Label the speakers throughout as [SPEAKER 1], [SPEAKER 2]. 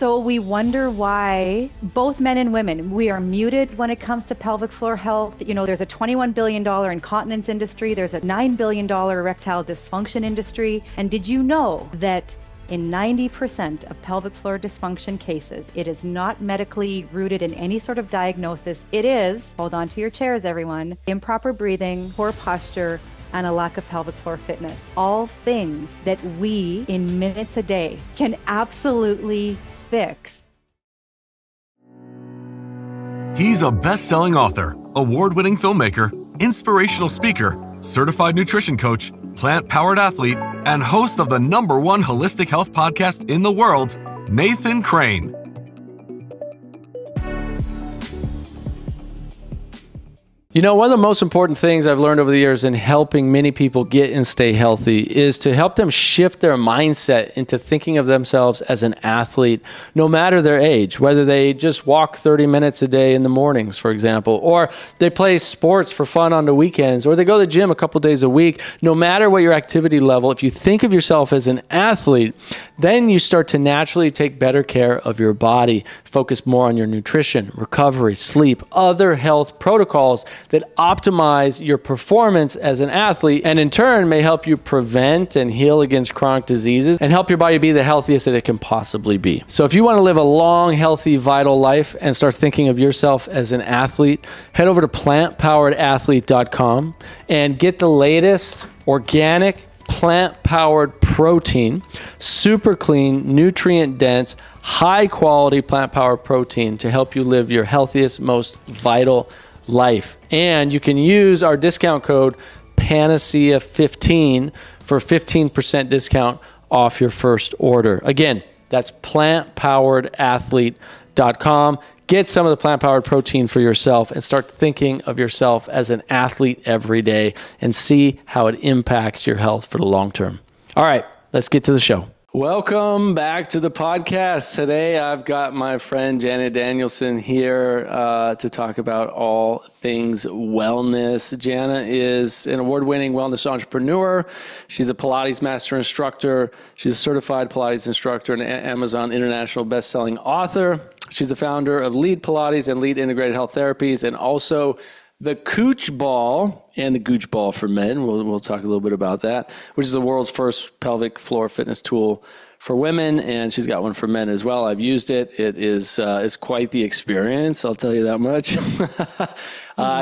[SPEAKER 1] So we wonder why both men and women, we are muted when it comes to pelvic floor health. There's a $21 billion incontinence industry. There's a $9 billion erectile dysfunction industry. And did you know that in 90% of pelvic floor dysfunction cases, it is not medically rooted in any sort of diagnosis. It is, hold on to your chairs, everyone, improper breathing, poor posture, and a lack of pelvic floor fitness. All things that we, in minutes a day, can absolutely fix.
[SPEAKER 2] He's a best-selling author, award-winning filmmaker, inspirational speaker, certified nutrition coach, plant-powered athlete, and host of the #1 holistic health podcast in the world, Nathan Crane.
[SPEAKER 3] You know, one of the most important things I've learned over the years in helping many people get and stay healthy is to help them shift their mindset into thinking of themselves as an athlete, no matter their age, whether they just walk 30 minutes a day in the mornings, for example, or they play sports for fun on the weekends, or they go to the gym a couple days a week. No matter what your activity level, if you think of yourself as an athlete, then you start to naturally take better care of your body, focus more on your nutrition, recovery, sleep, other health protocols that optimize your performance as an athlete, and in turn may help you prevent and heal against chronic diseases and help your body be the healthiest that it can possibly be. So if you want to live a long, healthy, vital life and start thinking of yourself as an athlete, head over to plantpoweredathlete.com and get the latest organic plant-powered protein, super clean, nutrient-dense, high-quality plant-powered protein to help you live your healthiest, most vital life. And you can use our discount code Panacea15 for 15% discount off your first order. Again, that's plantpoweredathlete.com. Get some of the plant-powered protein for yourself and start thinking of yourself as an athlete every day and see how it impacts your health for the long term. All right, let's get to the show. Welcome back to the podcast. Today, I've got my friend Jana Danielson here to talk about all things wellness. Jana is an award-winning wellness entrepreneur. She's a Pilates master instructor. She's a certified Pilates instructor and Amazon international best-selling author. She's the founder of Lead Pilates and Lead Integrated Health Therapies, and also the Cooch Ball and the Gooch Ball for men. We'll talk a little bit about that, which is the world's first pelvic floor fitness tool for women, and she's got one for men as well. I've used it. It is it's quite the experience, I'll tell you that much.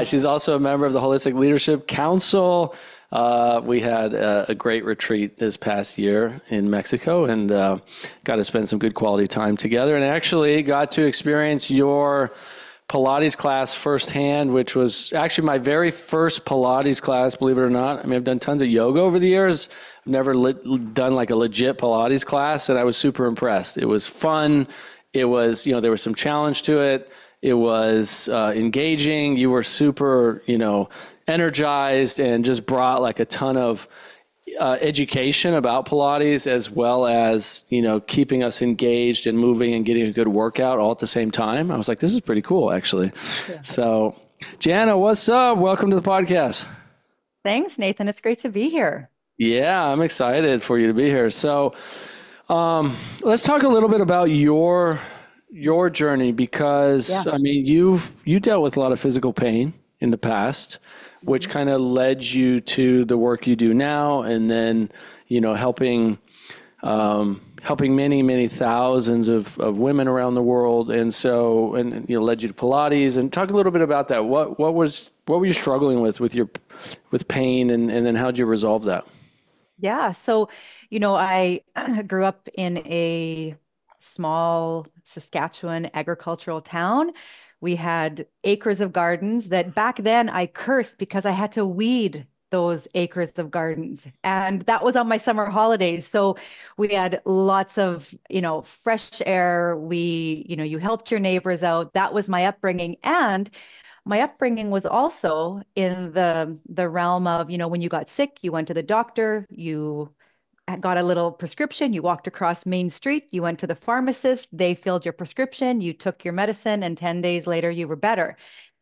[SPEAKER 3] She's also a member of the Holistic Leadership Council. We had a great retreat this past year in Mexico and got to spend some good quality time together, and actually got to experience your Pilates class firsthand, which was actually my very first Pilates class, believe it or not. I mean, I've done tons of yoga over the years. I've never done like a legit Pilates class, and I was super impressed. It was fun. It was, there was some challenge to it. It was engaging. You were super, energized and just brought like a ton of education about Pilates, as well as, keeping us engaged and moving and getting a good workout all at the same time. I was like, this is pretty cool, actually. Yeah. So, Jana, what's up? Welcome to the podcast.
[SPEAKER 1] Thanks, Nathan. It's great to be here.
[SPEAKER 3] Yeah, I'm excited for you to be here. So, let's talk a little bit about your journey, because, I mean, you dealt with a lot of physical pain in the past, which kind of led you to the work you do now, and then, helping many, many thousands of women around the world. And so, led you to Pilates. And talk a little bit about that. What were you struggling with pain, and then how'd you resolve that?
[SPEAKER 1] Yeah. So, I grew up in a small Saskatchewan agricultural town. We had acres of gardens that back then I cursed because I had to weed those acres of gardens. And that was on my summer holidays. So we had lots of, fresh air. You helped your neighbors out. That was my upbringing. And my upbringing was also in the realm of, when you got sick, you went to the doctor, you got a little prescription, you walked across Main Street, you went to the pharmacist, they filled your prescription, you took your medicine, and 10 days later you were better.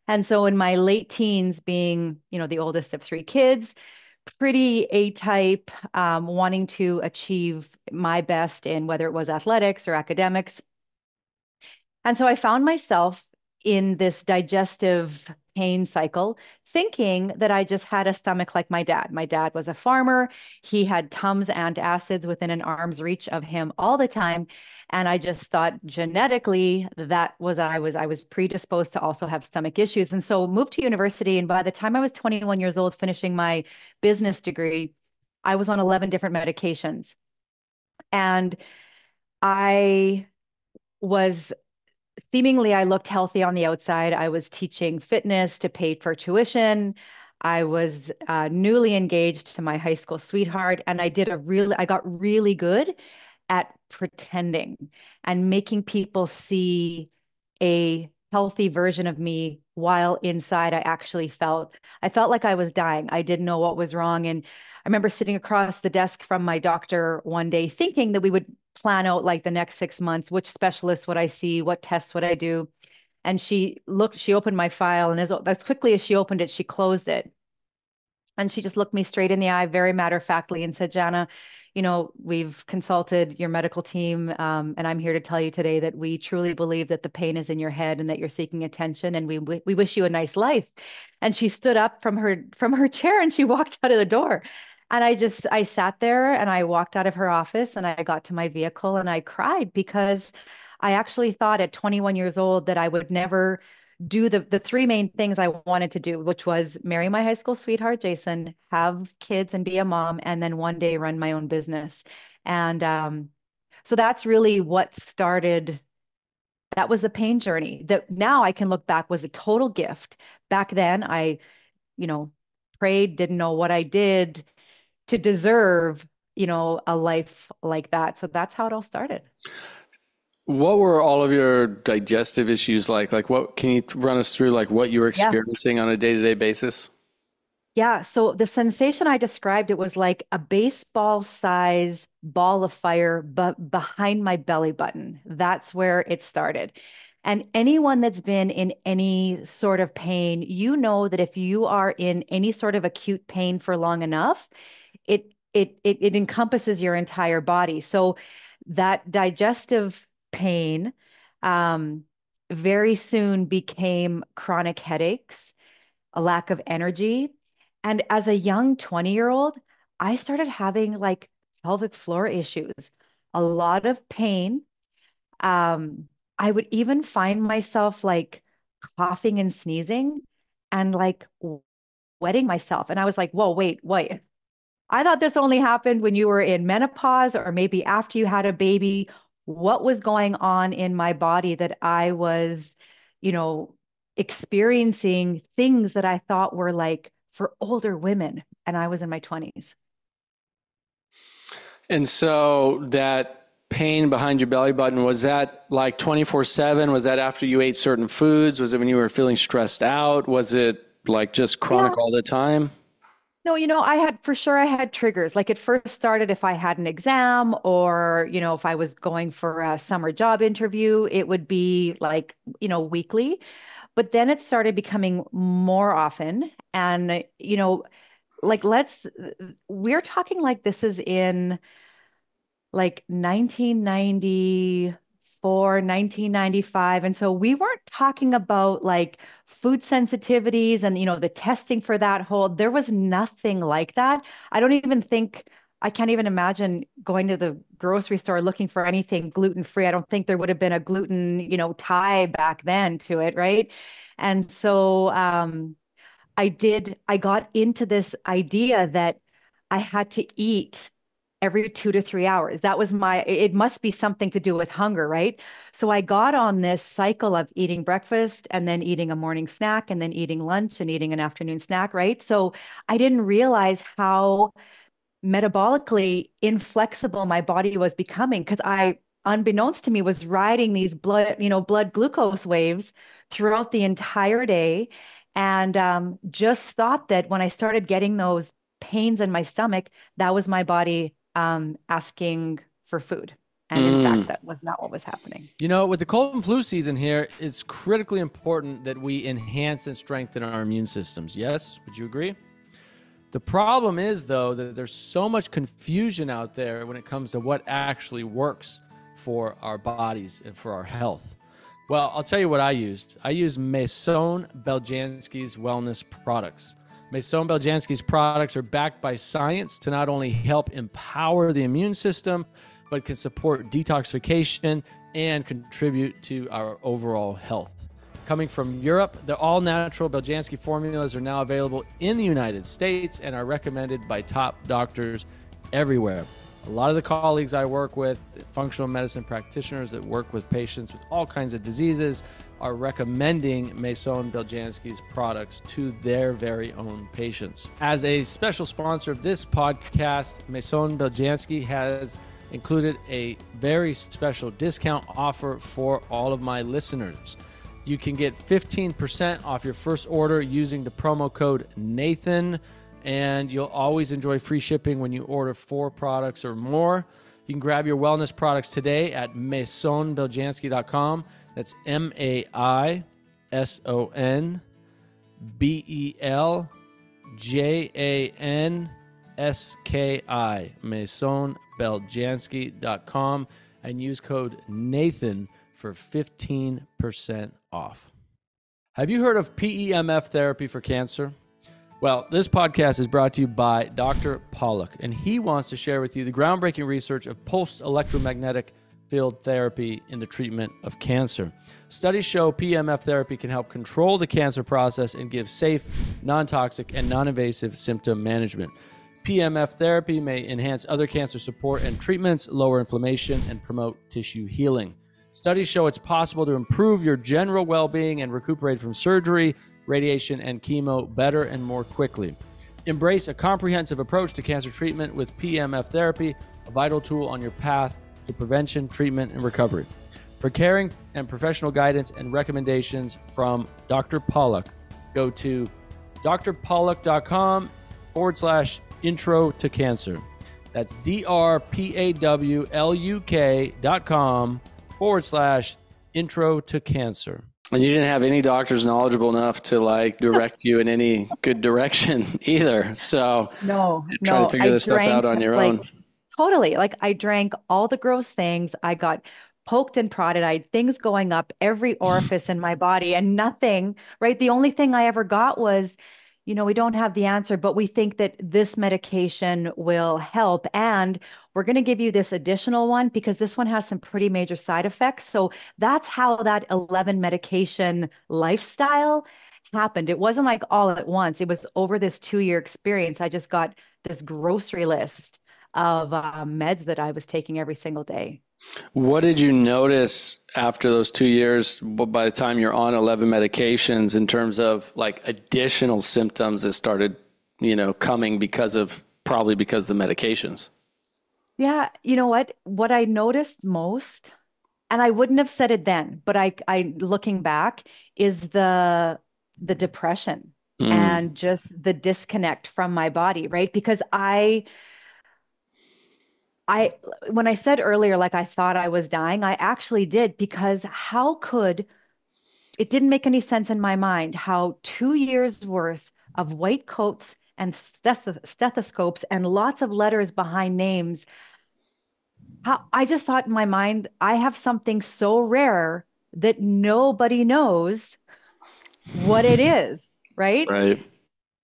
[SPEAKER 1] And so in my late teens, being, the oldest of three kids, pretty A-type, wanting to achieve my best in whether it was athletics or academics, And so I found myself in this digestive pain cycle, thinking that I just had a stomach like my dad. My dad was a farmer. He had Tums antacids within an arm's reach of him all the time. And I just thought genetically that was I was predisposed to also have stomach issues. And so moved to university. And by the time I was 21 years old, finishing my business degree, I was on 11 different medications. And I was seemingly I looked healthy on the outside. I was teaching fitness to pay for tuition. I was newly engaged to my high school sweetheart, and I got really good at pretending and making people see a healthy version of me while inside I felt like I was dying. I didn't know what was wrong. And I remember sitting across the desk from my doctor one day thinking that we would plan out like the next 6 months, which specialist would I see, what tests would I do. And she opened my file, and as quickly as she opened it, she closed it. And she just looked me straight in the eye, very matter-of-factly, and said, Jana, we've consulted your medical team, and I'm here to tell you today that we truly believe that the pain is in your head and that you're seeking attention, and we wish you a nice life. And she stood up from her chair and she walked out of the door. And I sat there and I walked out of her office and I got to my vehicle and I cried because I actually thought at 21 years old that I would never do the three main things I wanted to do, which was marry my high school sweetheart, Jason, have kids and be a mom, and then one day run my own business. And so that's really what started. That was the pain journey that now I can look back was a total gift. Back then, I, you know, prayed, didn't know what I did to deserve, a life like that. So that's how it all started.
[SPEAKER 3] What were all of your digestive issues like? Like what, can you run us through like what you were
[SPEAKER 1] Yeah.
[SPEAKER 3] experiencing on a day-to-day basis?
[SPEAKER 1] Yeah, so the sensation I described, it was like a baseball size ball of fire, but behind my belly button. That's where it started. And anyone that's been in any sort of pain, you know that if you are in any sort of acute pain for long enough, it encompasses your entire body. So that digestive pain um, very soon became chronic headaches, a lack of energy. And as a young 20-year-old, I started having like pelvic floor issues, a lot of pain. Um, I would even find myself like coughing and sneezing and like wetting myself. And I was like, whoa, wait. I thought this only happened when you were in menopause or maybe after you had a baby. What was going on in my body that I was, you know, experiencing things that I thought were like for older women, and I was in my 20s.
[SPEAKER 3] And so that pain behind your belly button, was that like 24/7? Was that after you ate certain foods? Was it when you were feeling stressed out? Was it like just
[SPEAKER 1] Yeah.
[SPEAKER 3] chronic all the time?
[SPEAKER 1] No, I had triggers. Like it first started if I had an exam or, if I was going for a summer job interview, it would be like, weekly. But then it started becoming more often. And, like we're talking like this is in like 1994, 1995. And so we weren't talking about like food sensitivities and, the testing for that there was nothing like that. I can't even imagine going to the grocery store looking for anything gluten free. I don't think there would have been a gluten, tie back then to it, right? And so, I got into this idea that I had to eat every 2 to 3 hours. It must be something to do with hunger, right? So I got on this cycle of eating breakfast and then eating a morning snack and then eating lunch and eating an afternoon snack, right? So I didn't realize how metabolically inflexible my body was becoming because unbeknownst to me, was riding these blood glucose waves throughout the entire day. And just thought that when I started getting those pains in my stomach, that was my body asking for food. And in fact,
[SPEAKER 3] Mm.
[SPEAKER 1] that was not what was happening.
[SPEAKER 3] You know, with the cold and flu season here, it's critically important that we enhance and strengthen our immune systems. Yes? Would you agree? The problem is, though, that there's so much confusion out there when it comes to what actually works for our bodies and for our health. Well, I'll tell you what I used. I used Mason Beljanski's wellness products. Mason Beljanski's products are backed by science to not only help empower the immune system, but can support detoxification and contribute to our overall health. Coming from Europe, the all-natural Beljanski formulas are now available in the United States and are recommended by top doctors everywhere. A lot of the colleagues I work with, functional medicine practitioners that work with patients with all kinds of diseases, are recommending Mason Beljanski's products to their very own patients. As a special sponsor of this podcast, Mason Beljanski has included a very special discount offer for all of my listeners. You can get 15% off your first order using the promo code Nathan, and you'll always enjoy free shipping when you order 4 products or more. You can grab your wellness products today at masonbeljanski.com. That's MAISONBELJANSKI, masonbeljanski.com, and use code Nathan for 15% off. Have you heard of PEMF therapy for cancer? Well, this podcast is brought to you by Dr. Pollock, and he wants to share with you the groundbreaking research of pulsed electromagnetic field therapy in the treatment of cancer. Studies show PEMF therapy can help control the cancer process and give safe, non-toxic, and non-invasive symptom management. PEMF therapy may enhance other cancer support and treatments, lower inflammation, and promote tissue healing. Studies show it's possible to improve your general well-being and recuperate from surgery, radiation, and chemo better and more quickly. Embrace a comprehensive approach to cancer treatment with PEMF therapy, a vital tool on your path to prevention, treatment, and recovery. For caring and professional guidance and recommendations from Dr. Pollock, go to drpollock.com/intro to cancer. That's drpawluk.com/intro to cancer. And you didn't have any doctors knowledgeable enough to like direct you in any good direction either. So
[SPEAKER 1] No,
[SPEAKER 3] you're trying to figure this stuff out on your own.
[SPEAKER 1] Totally. Like I drank all the gross things. I got poked and prodded. I had things going up every orifice in my body and nothing, right? The only thing I ever got was, we don't have the answer, but we think that this medication will help. And we're going to give you this additional one because this one has some pretty major side effects. So that's how that 11 medication lifestyle happened. It wasn't like all at once. It was over this 2-year experience. I just got this grocery list of meds that I was taking every single day.
[SPEAKER 3] What did you notice after those 2 years, by the time you're on 11 medications, in terms of like additional symptoms that started, coming probably because of the medications?
[SPEAKER 1] Yeah, you know what? What I noticed most, and I wouldn't have said it then, but I looking back, is the depression and just the disconnect from my body, right? Because when I said earlier, like I thought I was dying, I actually did, because it didn't make any sense in my mind how 2 years worth of white coats and stethoscopes and lots of letters behind names. How I just thought in my mind, I have something so rare that nobody knows what it is, right?
[SPEAKER 3] Right.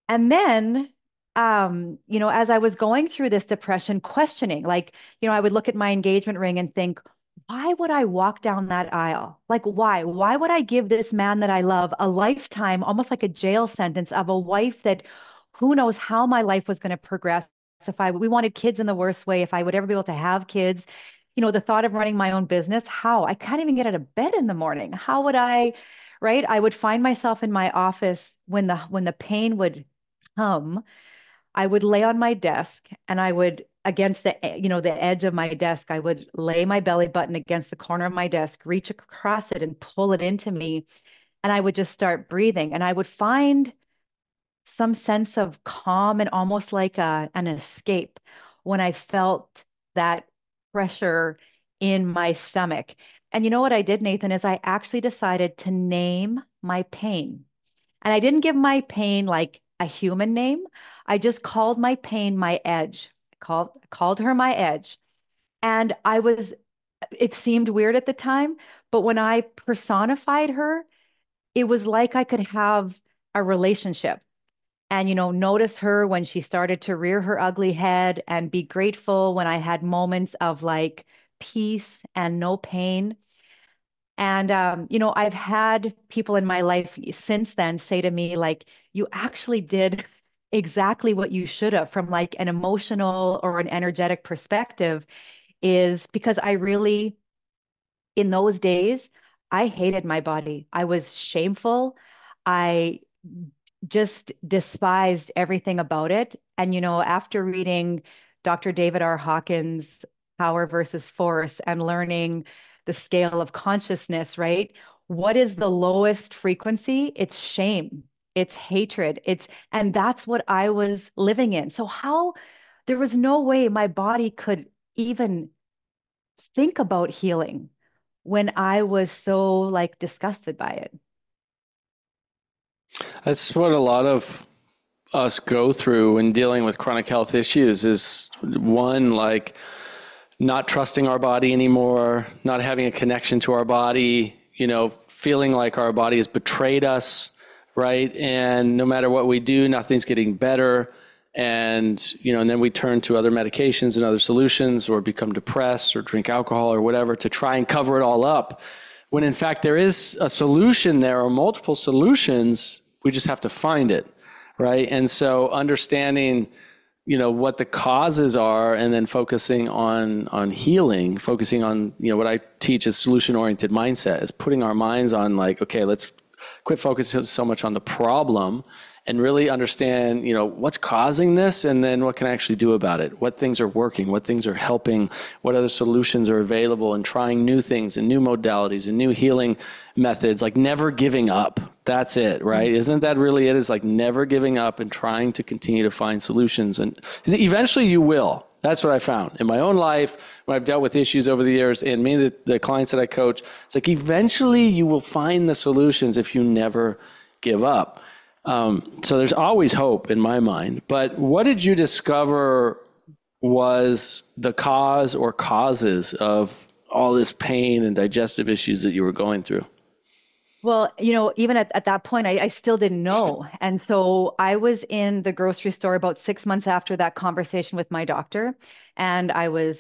[SPEAKER 1] And then, as I was going through this depression, questioning, like, I would look at my engagement ring and think, why would I walk down that aisle? Like, why? Why would I give this man that I love a lifetime, almost like a jail sentence of a wife that who knows how my life was going to progress if we wanted kids in the worst way, if I would ever be able to have kids. The thought of running my own business, how? I can't even get out of bed in the morning. How would I, right? I would find myself in my office when the pain would come. I would lay on my desk and I would, against the edge of my desk, I would lay my belly button against the corner of my desk, reach across it and pull it into me. And I would just start breathing and I would find some sense of calm and almost like an escape when I felt that pressure in my stomach. And you know what I did, Nathan, is I actually decided to name my pain. And I didn't give my pain like a human name. I just called my pain my edge. Called her my edge. And it seemed weird at the time, But when I personified her, it was like I could have a relationship and, notice her when she started to rear her ugly head and be grateful when I had moments of like peace and no pain. And, I've had people in my life since then say to me, like, you actually did exactly what you should have from like an emotional or an energetic perspective, is because I really, in those days, I hated my body. I was shameful. I just despised everything about it. And, after reading Dr. David R. Hawkins' Power versus Force and learning the scale of consciousness, right? What is the lowest frequency? It's shame, it's hatred, and that's what I was living in. So, there was no way my body could even think about healing when I was so like disgusted by it.
[SPEAKER 3] That's what a lot of us go through when dealing with chronic health issues is one, like not trusting our body anymore, not having a connection to our body, feeling like our body has betrayed us, right? And no matter what we do, nothing's getting better. And then we turn to other medications and other solutions or become depressed or drink alcohol or whatever to try and cover it all up. When in fact there is a solution there or multiple solutions, we just have to find it, right? And so understanding, what the causes are and then focusing on healing, focusing on, what I teach is solution-oriented mindset, is putting our minds on like, okay, let's quit focusing so much on the problem and really understand, what's causing this and then what can I actually do about it? What things are working? What things are helping? What other solutions are available? And trying new things and new modalities and new healing methods, like never giving up. That's it, right? Isn't that really it? Is like never giving up and trying to continue to find solutions. And eventually you will. That's what I found in my own life when I've dealt with issues over the years, and me, the clients that I coach, it's like eventually you will find the solutions if you never give up. So there's always hope in my mind. But what did you discover was the cause or causes of all this pain and digestive issues that you were going through?
[SPEAKER 1] Well, even at that point, I still didn't know. And so I was in the grocery store about 6 months after that conversation with my doctor. And I was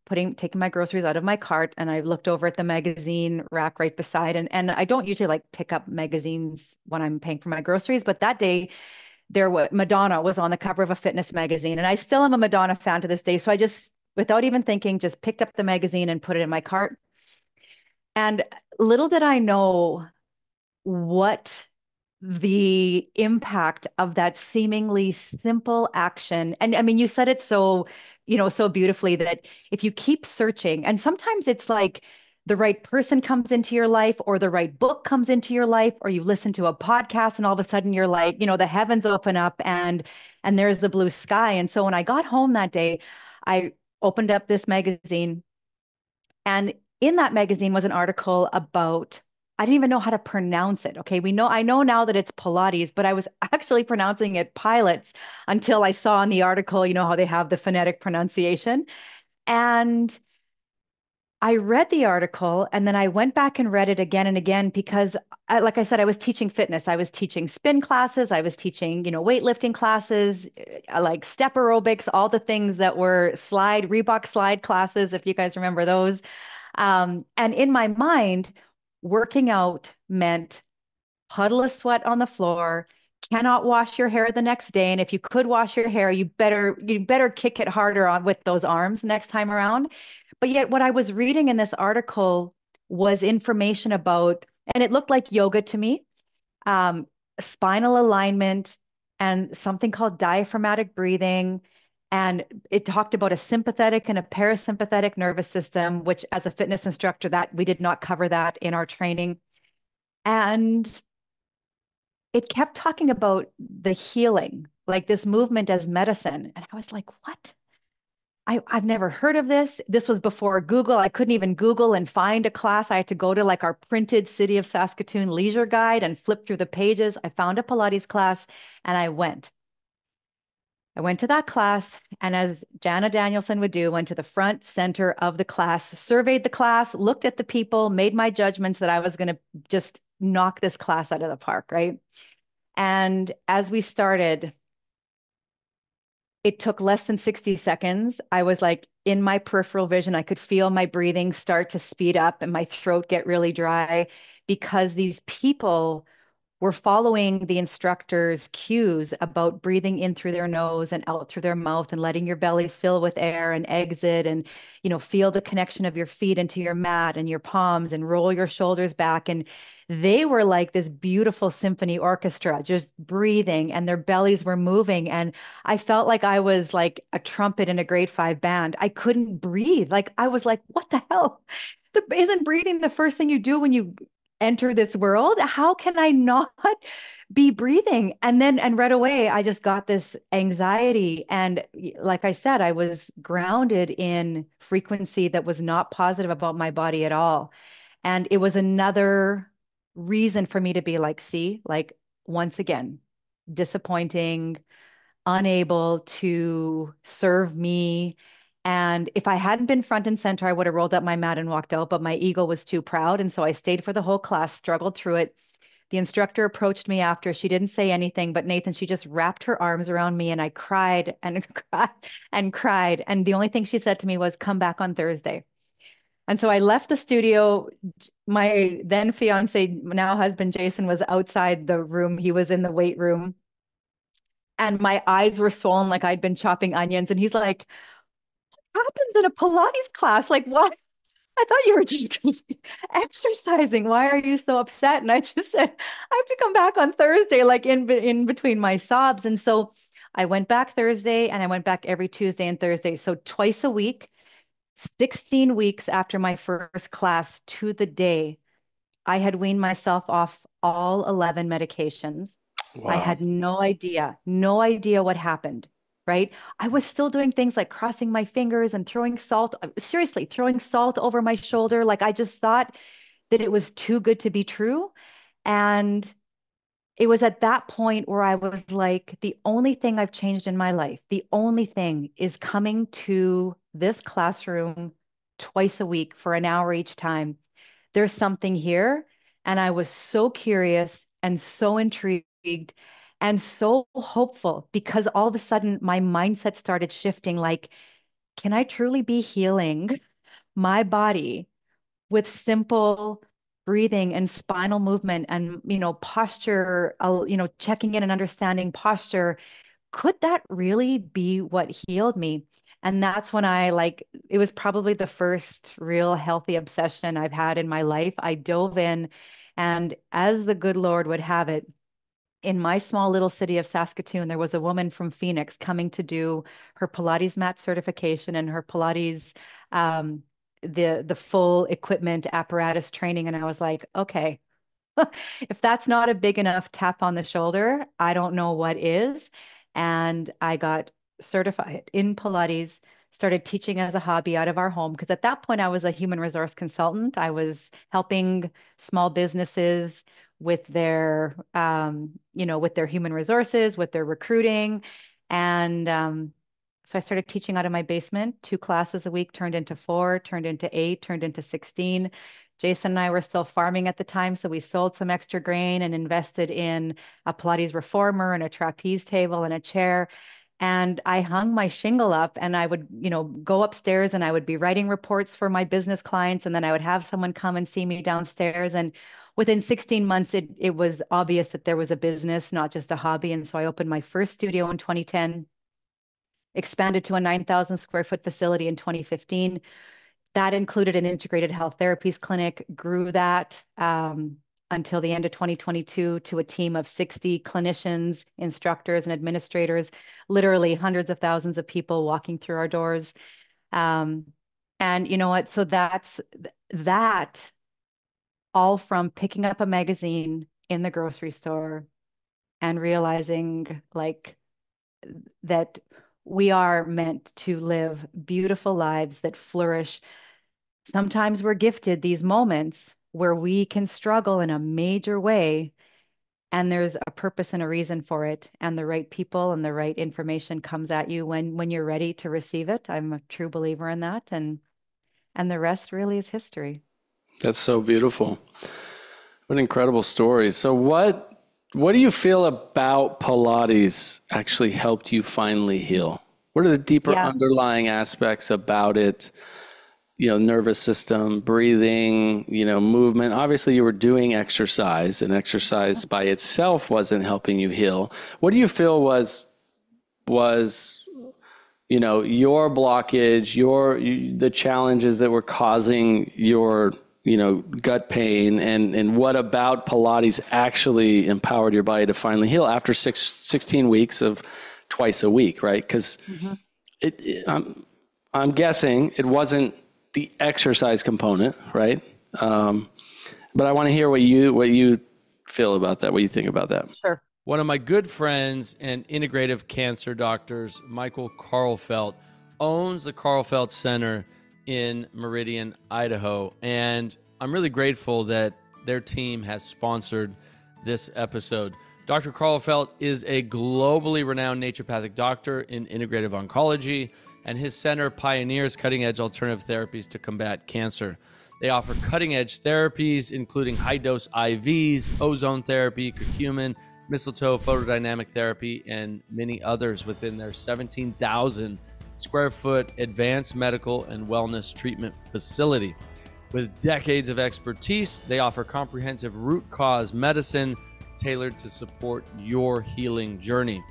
[SPEAKER 1] taking my groceries out of my cart, and I looked over at the magazine rack right beside. And I don't usually like pick up magazines when I'm paying for my groceries, but that day Madonna was on the cover of a fitness magazine. And I still am a Madonna fan to this day. So I just, without even thinking, just picked up the magazine and put it in my cart. And little did I know what the impact of that seemingly simple action. And I mean, you said it so beautifully, that if you keep searching, and sometimes it's like the right person comes into your life or the right book comes into your life, or you listen to a podcast and all of a sudden you're like, the heavens open up and there's the blue sky. And so when I got home that day, I opened up this magazine, and in that magazine was an article about, I didn't even know how to pronounce it. Okay. I know now that it's Pilates, but I was actually pronouncing it pilots until I saw in the article, how they have the phonetic pronunciation. And I read the article and then I went back and read it again and again because, like I said, I was teaching fitness. I was teaching spin classes. I was teaching, weightlifting classes, like step aerobics, all the things that were Reebok slide classes, if you guys remember those. And in my mind, working out meant puddle of sweat on the floor, cannot wash your hair the next day. And if you could wash your hair, you better kick it harder on with those arms next time around. But yet what I was reading in this article was information about, and it looked like yoga to me, um, spinal alignment and something called diaphragmatic breathing. And it talked about a sympathetic and a parasympathetic nervous system, which as a fitness instructor, that we did not cover that in our training. And it kept talking about the healing, like this movement as medicine. And I was like, what? I've never heard of this. This was before Google. I couldn't even Google and find a class. I had to go to like our printed City of Saskatoon leisure guide and flip through the pages. I found a Pilates class and I went. I went to that class, and as Jana Danielson would do, went to the front center of the class, surveyed the class, looked at the people, made my judgments that I was going to just knock this class out of the park, right? And as we started, it took less than 60 seconds. I was like in my peripheral vision, I could feel my breathing start to speed up and my throat get really dry because these people were following the instructor's cues about breathing in through their nose and out through their mouth and letting your belly fill with air and exit and feel the connection of your feet into your mat and your palms and roll your shoulders back. And they were like this beautiful symphony orchestra, just breathing, and their bellies were moving. And I felt like I was like a trumpet in a grade five band. I couldn't breathe. Like I was like, what the hell? Isn't breathing the first thing you do when you enter this world? How can I not be breathing? And right away, I just got this anxiety. And like I said, I was grounded in frequency that was not positive about my body at all. And it was another reason for me to be like, see, like once again, disappointing, unable to serve me. And if I hadn't been front and center, I would have rolled up my mat and walked out, but my ego was too proud. And so I stayed for the whole class, struggled through it. The instructor approached me after. She didn't say anything, but Nathan, she just wrapped her arms around me and I cried and cried and cried. And the only thing she said to me was, come back on Thursday. And so I left the studio. My then fiance, now husband, Jason, was outside the room. He was in the weight room and my eyes were swollen like I'd been chopping onions. And he's like, what happens in a Pilates class? Like, what? I thought you were just exercising. Why are you so upset? And I just said, I have to come back on Thursday, like in between my sobs. And so I went back Thursday and I went back every Tuesday and Thursday. So twice a week, 16 weeks after my first class to the day, I had weaned myself off all 11 medications. I
[SPEAKER 3] Wow.
[SPEAKER 1] had no idea what happened, right? I was still doing things like crossing my fingers and throwing salt, seriously, throwing salt over my shoulder. Like I just thought that it was too good to be true. And it was at that point where I was like, the only thing I've changed in my life, the only thing is coming to this classroom twice a week for an hour each time. There's something here. And I was so curious and so intrigued and so hopeful because all of a sudden my mindset started shifting like, can I truly be healing my body with simple breathing and spinal movement and, posture, checking in and understanding posture? Could that really be what healed me? And that's when I like, it was probably the first real healthy obsession I've had in my life. I dove in, and as the good Lord would have it, in my small little city of Saskatoon, there was a woman from Phoenix coming to do her Pilates mat certification and her Pilates, um, the full equipment apparatus training. And I was like, okay, if that's not a big enough tap on the shoulder, I don't know what is. And I got certified in Pilates, started teaching as a hobby out of our home. Because at that point, I was a human resource consultant. I was helping small businesses with their, with their human resources, with their recruiting. And so I started teaching out of my basement. 2 classes a week turned into 4, turned into 8, turned into 16. Jason and I were still farming at the time, so we sold some extra grain and invested in a Pilates reformer and a trapeze table and a chair. And I hung my shingle up and I would, go upstairs and I would be writing reports for my business clients. And then I would have someone come and see me downstairs. And within 16 months, it was obvious that there was a business, not just a hobby. And so I opened my first studio in 2010, expanded to a 9,000 square foot facility in 2015. That included an integrated health therapies clinic, grew that until the end of 2022 to a team of 60 clinicians, instructors, and administrators, literally hundreds of thousands of people walking through our doors. Um, and you know what? So that's that all from picking up a magazine in the grocery store and realizing like that we are meant to live beautiful lives that flourish. Sometimes we're gifted these moments where we can struggle in a major way and there's a purpose and a reason for it, and the right people and the right information comes at you when you're ready to receive it. I'm a true believer in that, and the rest really is history.
[SPEAKER 3] That's so beautiful. What an incredible story. So what do you feel about Pilates actually helped you finally heal? What are the deeper
[SPEAKER 1] Yeah.
[SPEAKER 3] underlying aspects about it? Nervous system, breathing, movement. Obviously, you were doing exercise, and exercise by itself wasn't helping you heal. What do you feel was your blockage, the challenges that were causing your gut pain, and what about Pilates actually empowered your body to finally heal after 16 weeks of twice a week, right? Because I'm guessing it wasn't the exercise component, right? But I want to hear what you feel about that, what you think about that.
[SPEAKER 1] Sure.
[SPEAKER 3] One of my good friends and integrative cancer doctors, Michael Carlfelt, owns the Carlfelt Center in Meridian, Idaho. And I'm really grateful that their team has sponsored this episode. Dr. Carlfelt is a globally renowned naturopathic doctor in integrative oncology, and his center pioneers cutting-edge alternative therapies to combat cancer. They offer cutting-edge therapies, including high-dose IVs, ozone therapy, curcumin, mistletoe, photodynamic therapy, and many others within their 17,000 square foot advanced medical and wellness treatment facility. With decades of expertise, they offer comprehensive root cause medicine tailored to support your healing journey.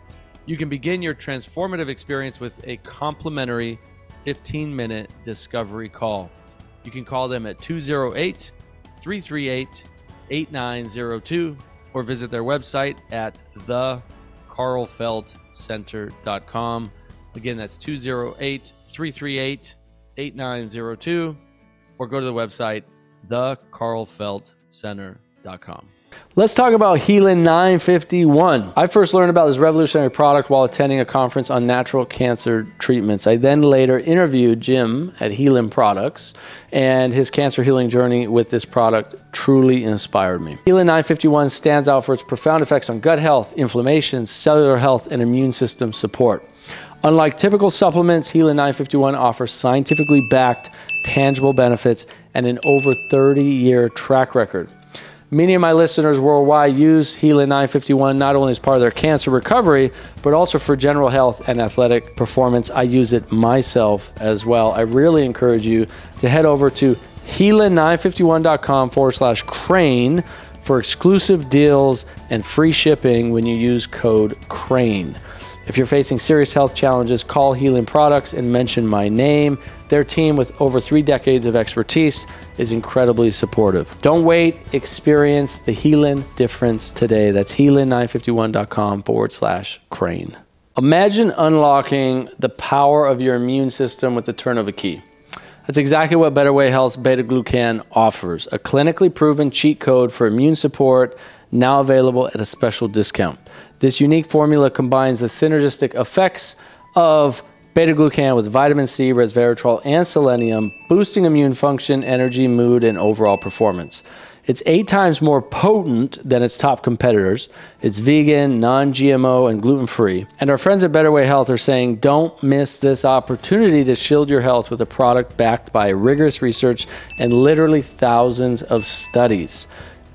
[SPEAKER 3] You can begin your transformative experience with a complimentary 15-minute discovery call. You can call them at 208-338-8902 or visit their website at thecarlfeltcenter.com. Again, that's 208-338-8902 or go to the website thecarlfeltcenter.com. Let's talk about Healin 951. I first learned about this revolutionary product while attending a conference on natural cancer treatments. I then later interviewed Jim at Healin Products, and his cancer healing journey with this product truly inspired me. Healin 951 stands out for its profound effects on gut health, inflammation, cellular health, and immune system support. Unlike typical supplements, Healin 951 offers scientifically backed, tangible benefits and an over 30-year track record. Many of my listeners worldwide use Healin 951 not only as part of their cancer recovery, but also for general health and athletic performance. I use it myself as well. I really encourage you to head over to healin951.com/crane for exclusive deals and free shipping when you use code CRANE. If you're facing serious health challenges, call Healin Products and mention my name. Their team with over 3 decades of expertise is incredibly supportive. Don't wait. Experience the Healin difference today. That's healin951.com/crane. Imagine unlocking the power of your immune system with the turn of a key. That's exactly what Better Way Health's beta-glucan offers, a clinically proven cheat code for immune support, now available at a special discount. This unique formula combines the synergistic effects of beta-glucan with vitamin C, resveratrol, and selenium, boosting immune function, energy, mood, and overall performance. It's 8 times more potent than its top competitors. It's vegan, non-GMO, and gluten-free. And our friends at Better Way Health are saying, don't miss this opportunity to shield your health with a product backed by rigorous research and literally thousands of studies.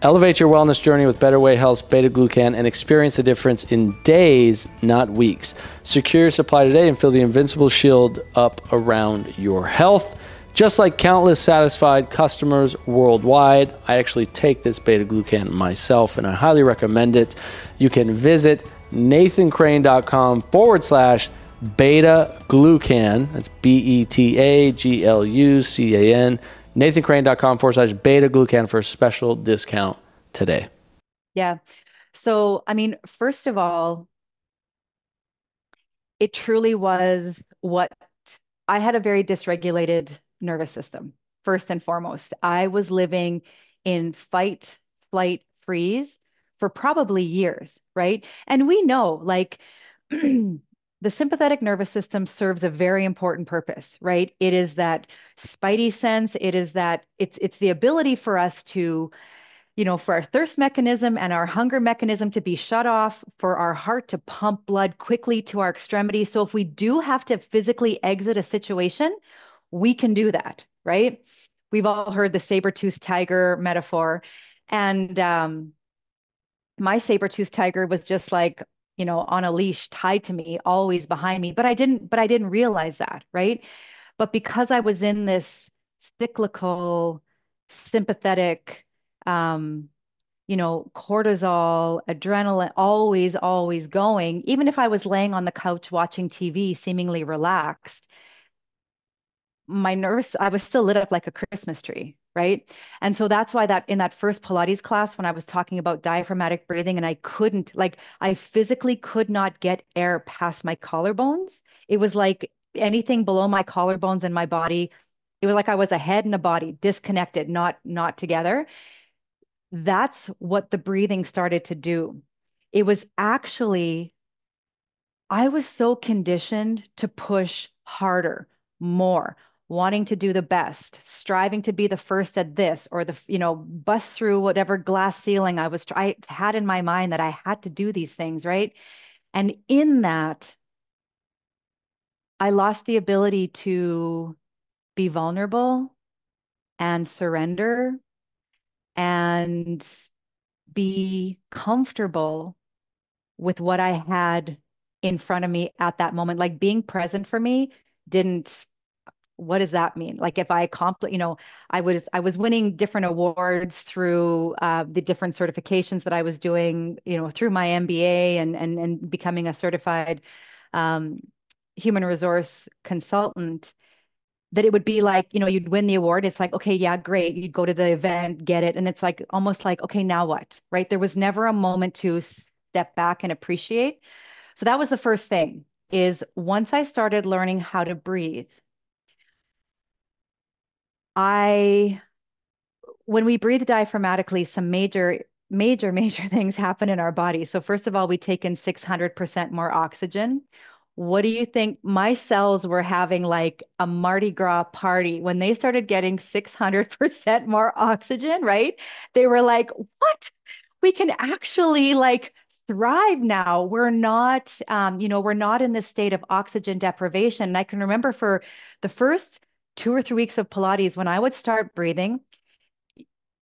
[SPEAKER 3] Elevate your wellness journey with Better Way Health's beta-glucan and experience the difference in days, not weeks. Secure your supply today and fill the invincible shield up around your health. Just like countless satisfied customers worldwide, I actually take this beta-glucan myself, and I highly recommend it. You can visit nathancrane.com/beta-glucan. That's BETAGLUCAN. nathancrane.com/beta-glucan for a special discount today.
[SPEAKER 1] Yeah. So, I mean, first of all, it truly was what I had a very dysregulated nervous system, first and foremost. I was living in fight, flight, freeze for probably years, right? And we know, like, the sympathetic nervous system serves a very important purpose, right? It is that spidey sense. It is that it's the ability for us to for our thirst mechanism and our hunger mechanism to be shut off, for our heart to pump blood quickly to our extremities. So if we do have to physically exit a situation, we can do that, right? We've all heard the saber-toothed tiger metaphor. And my saber-toothed tiger was just like, on a leash tied to me, always behind me. But I didn't realize that, right? But because I was in this cyclical, sympathetic, um, cortisol, adrenaline, always, always going, even if I was laying on the couch watching TV, seemingly relaxed, my nerves, I was still lit up like a Christmas tree, right? And so that's why that in that first Pilates class, when I was talking about diaphragmatic breathing and I couldn't, like, I physically could not get air past my collarbones. It was like anything below my collarbones in my body, it was like I was a head and a body disconnected, not together. That's what the breathing started to do. It was actually, I was so conditioned to push harder, more, wanting to do the best, striving to be the first at this or bust through whatever glass ceiling I had in my mind that I had to do these things, right? And in that, I lost the ability to be vulnerable and surrender and be comfortable with what I had in front of me at that moment. Like being present for me didn't, what does that mean? Like if I accomplished, I was winning different awards through the different certifications that I was doing, through my MBA and becoming a certified um, human resource consultant. That it would be like, you'd win the award. It's like, okay, yeah, great. You'd go to the event, get it. And it's like almost like, okay, now what? Right? There was never a moment to step back and appreciate. So that was the first thing is once I started learning how to breathe, I when we breathe diaphragmatically, some major things happen in our body. So first of all, we take in 600% more oxygen. What do you think? My cells were having like a Mardi Gras party when they started getting 600% more oxygen, right? They were like, what? We can actually like thrive now. We're not in this state of oxygen deprivation. And I can remember for the first 2 or 3 weeks of Pilates, when I would start breathing,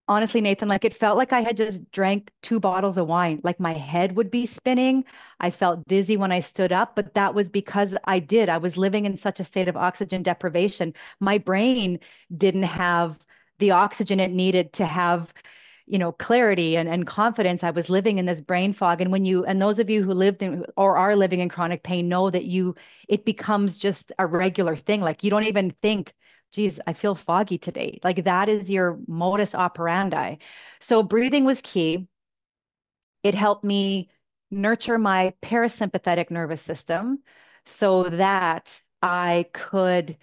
[SPEAKER 1] honestly, Nathan, like it felt like I had just drank 2 bottles of wine. Like my head would be spinning. I felt dizzy when I stood up, but that was because I was living in such a state of oxygen deprivation. My brain didn't have the oxygen it needed to have, clarity and confidence. I was living in this brain fog. And those of you who lived in or are living in chronic pain know that it becomes just a regular thing. Like you don't even think, geez, I feel foggy today. Like that is your modus operandi. So breathing was key. It helped me nurture my parasympathetic nervous system so that I could,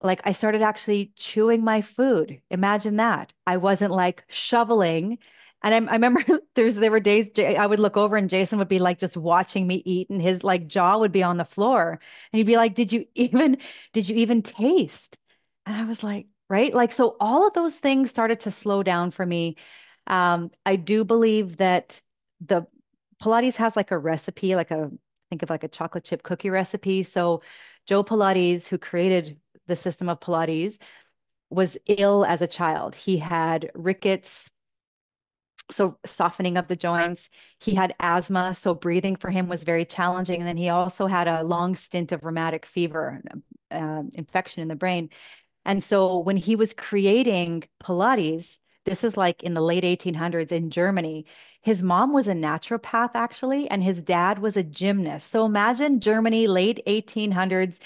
[SPEAKER 1] like, I started actually chewing my food. Imagine that. I wasn't like shoveling. And I remember there were days I would look over and Jason would be like just watching me eat and his like jaw would be on the floor. And he'd be like, did you even taste? And I was like, right? Like, so all of those things started to slow down for me. I do believe that the Pilates has like a recipe, think of like a chocolate chip cookie recipe. So Joe Pilates, who created the system of Pilates, was ill as a child. He had rickets, so softening of the joints. He had asthma, so breathing for him was very challenging. And then he also had a long stint of rheumatic fever, infection in the brain. And so when he was creating Pilates, this is like in the late 1800s in Germany. His mom was a naturopath, actually, and his dad was a gymnast. So imagine Germany, late 1800s,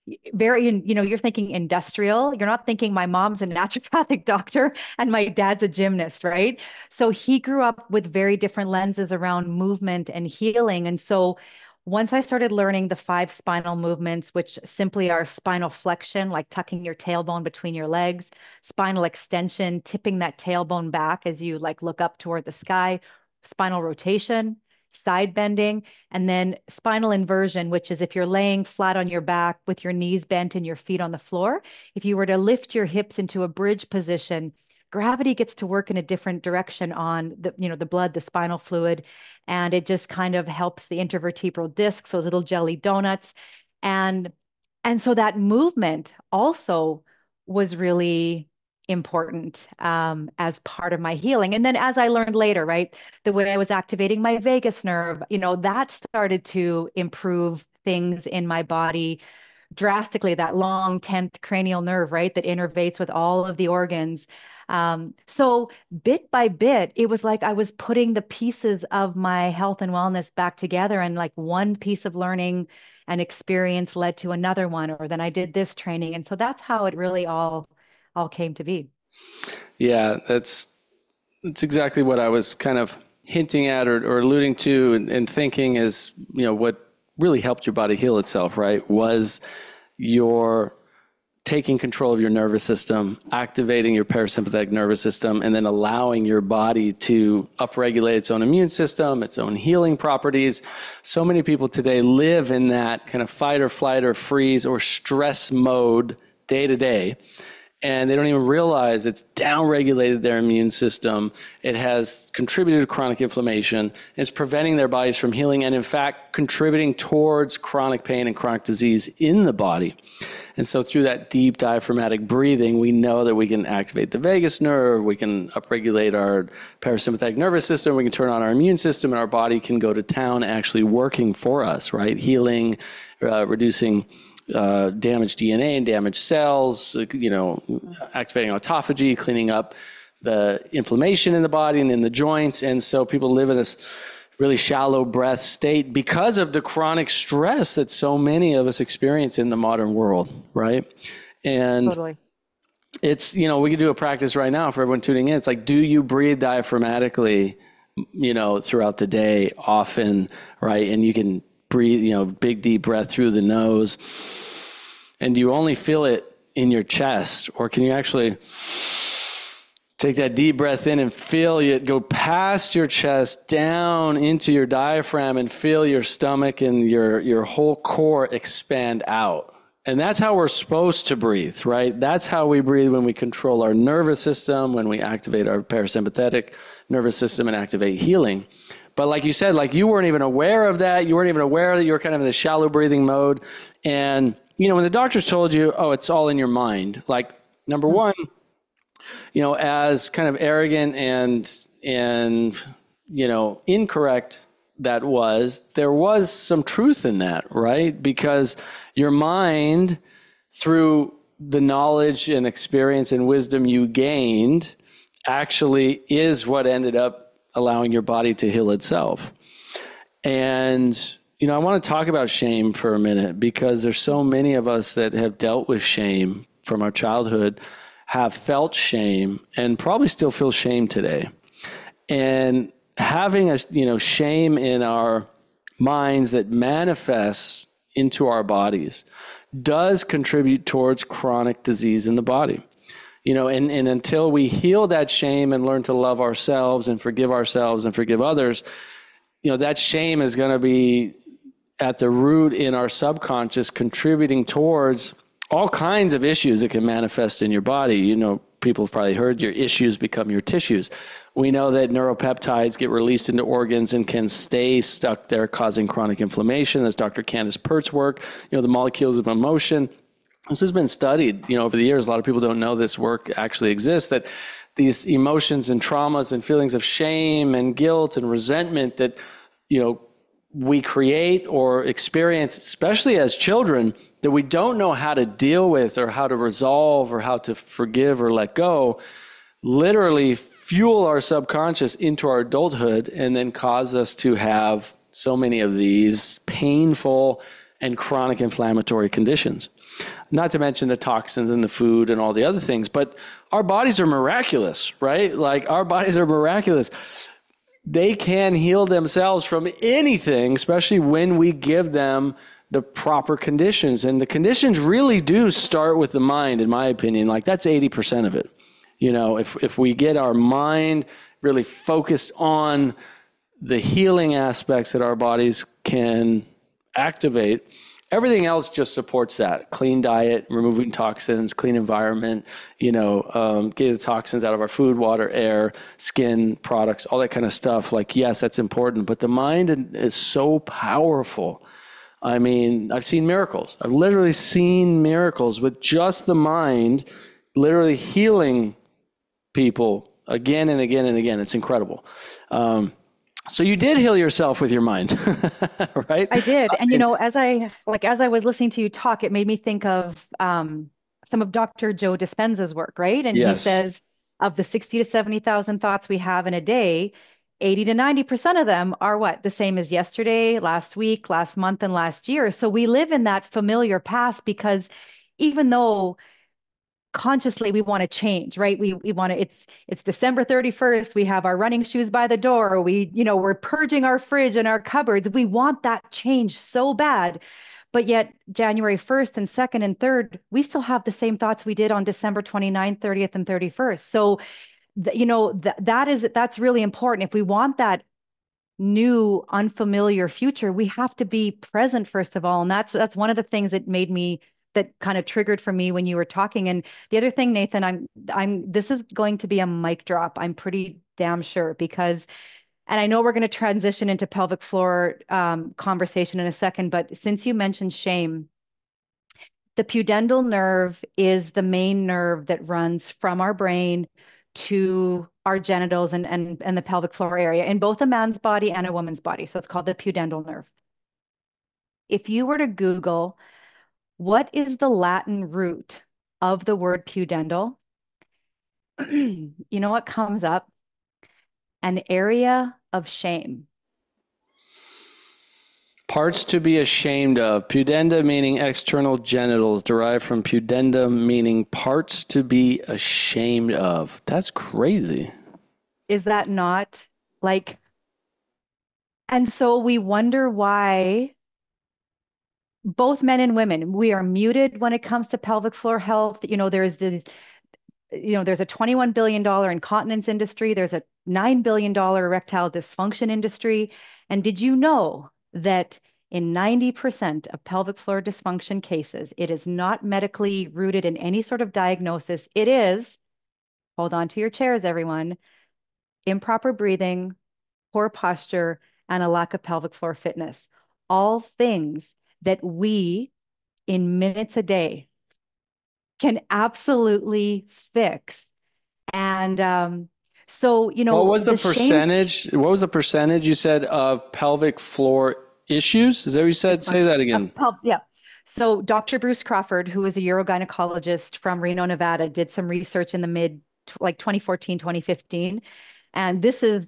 [SPEAKER 1] you're thinking industrial. You're not thinking my mom's a naturopathic doctor and my dad's a gymnast, right? So he grew up with very different lenses around movement and healing. And so once I started learning the 5 spinal movements, which simply are spinal flexion, like tucking your tailbone between your legs, spinal extension, tipping that tailbone back as you like look up toward the sky, spinal rotation, side bending, and then spinal inversion, which is if you're laying flat on your back with your knees bent and your feet on the floor, if you were to lift your hips into a bridge position, gravity gets to work in a different direction on the blood, the spinal fluid, and it just kind of helps the intervertebral discs, those little jelly donuts. And and so that movement also was really important as part of my healing. And then as I learned later, right, the way I was activating my vagus nerve, that started to improve things in my body drastically. That long 10th cranial nerve, right, that innervates with all of the organs. So bit by bit, it was like I was putting the pieces of my health and wellness back together, and like one piece of learning and experience led to another one, or then I did this training. And so that's how it really all came to be.
[SPEAKER 3] Yeah, that's exactly what I was kind of hinting at or alluding to and thinking is, what really helped your body heal itself, right? Was your taking control of your nervous system, activating your parasympathetic nervous system, and then allowing your body to upregulate its own immune system, its own healing properties. So many people today live in that kind of fight or flight or freeze or stress mode day to day. And they don't even realize it's downregulated their immune system. It has contributed to chronic inflammation. It's preventing their bodies from healing and, in fact, contributing towards chronic pain and chronic disease in the body. And so through that deep diaphragmatic breathing, we know that we can activate the vagus nerve, we can upregulate our parasympathetic nervous system, we can turn on our immune system, and our body can go to town actually working for us, right? Healing, reducing damaged DNA and damaged cells, activating autophagy, cleaning up the inflammation in the body and in the joints. And so people live in this really shallow breath state because of the chronic stress that so many of us experience in the modern world, right? And
[SPEAKER 1] Totally.
[SPEAKER 3] It's, we could do a practice right now for everyone tuning in. It's like, do you breathe diaphragmatically, throughout the day often, right? And you can breathe, big deep breath through the nose. And do you only feel it in your chest, or can you actually take that deep breath in and feel it go past your chest down into your diaphragm and feel your stomach and your whole core expand out? And that's how we're supposed to breathe, right? That's how we breathe when we control our nervous system, when we activate our parasympathetic nervous system and activate healing. But like you said, like you weren't even aware of that. You weren't even aware that you were kind of in the shallow breathing mode. And, when the doctors told you, oh, it's all in your mind, like number one, as kind of arrogant and incorrect that was, there was some truth in that, right? Because your mind, through the knowledge and experience and wisdom you gained, actually is what ended up allowing your body to heal itself. And, I want to talk about shame for a minute, because there's so many of us that have dealt with shame from our childhood, have felt shame, and probably still feel shame today. And having shame in our minds that manifests into our bodies does contribute towards chronic disease in the body. And until we heal that shame and learn to love ourselves and forgive others, that shame is going to be at the root in our subconscious, contributing towards all kinds of issues that can manifest in your body. People have probably heard your issues become your tissues. We know that neuropeptides get released into organs and can stay stuck there, causing chronic inflammation. That's Dr. Candace Pert's work, the molecules of emotion. This has been studied, over the years. A lot of people don't know this work actually exists, that these emotions and traumas and feelings of shame and guilt and resentment that, we create or experience, especially as children, that we don't know how to deal with or how to resolve or how to forgive or let go, literally fuel our subconscious into our adulthood and then cause us to have so many of these painful and chronic inflammatory conditions. Not to mention the toxins in the food and all the other things, but our bodies are miraculous, right? Like our bodies are miraculous. They can heal themselves from anything, especially when we give them the proper conditions. And the conditions really do start with the mind, in my opinion. Like that's 80% of it. If we get our mind really focused on the healing aspects that our bodies can activate, Everything else just supports that. Clean diet, removing toxins, clean environment, get the toxins out of our food, water, air, skin, products, all that kind of stuff. Like, yes, that's important, but the mind is so powerful. I mean, I've seen miracles. I've literally seen miracles with just the mind, literally healing people again and again and again. It's incredible. So you did heal yourself with your mind, right?
[SPEAKER 1] I did. And as I was listening to you talk, it made me think of some of Dr. Joe Dispenza's work, right? And he
[SPEAKER 3] Yes.
[SPEAKER 1] says of the 60 to 70,000 thoughts we have in a day, 80 to 90% of them are what? The same as yesterday, last week, last month, and last year. So we live in that familiar past because even though consciously we want to change, right? We want to, it's December 31st. We have our running shoes by the door. We're purging our fridge and our cupboards. We want that change so bad. But yet January 1st and 2nd and 3rd, we still have the same thoughts we did on December 29th, 30th, and 31st. So, that's really important. If we want that new unfamiliar future, we have to be present first of all. And that's one of the things that kind of triggered for me when you were talking. And the other thing, Nathan, this is going to be a mic drop. I'm pretty damn sure because, and I know we're going to transition into pelvic floor conversation in a second, but since you mentioned shame, the pudendal nerve is the main nerve that runs from our brain to our genitals and the pelvic floor area in both a man's body and a woman's body. So it's called the pudendal nerve. If you were to Google what is the Latin root of the word pudendal, you know what comes up? An area of shame.
[SPEAKER 3] Parts to be ashamed of. Pudenda meaning external genitals, derived from pudenda meaning parts to be ashamed of. That's crazy.
[SPEAKER 1] Is that not like, and so we wonder why both men and women, we are muted when it comes to pelvic floor health. There's a $21 billion incontinence industry. There's a $9 billion erectile dysfunction industry. And did you know that in 90% of pelvic floor dysfunction cases, it is not medically rooted in any sort of diagnosis. It is, hold on to your chairs, everyone, improper breathing, poor posture, and a lack of pelvic floor fitness. All things that we, in minutes a day, can absolutely fix. And
[SPEAKER 3] What was the
[SPEAKER 1] the shame
[SPEAKER 3] percentage? What was the percentage you said of pelvic floor issues? Is that what you said? Say that again.
[SPEAKER 1] yeah. So Dr. Bruce Crawford, who is a urogynecologist from Reno, Nevada, did some research in the mid like 2014, 2015. And this is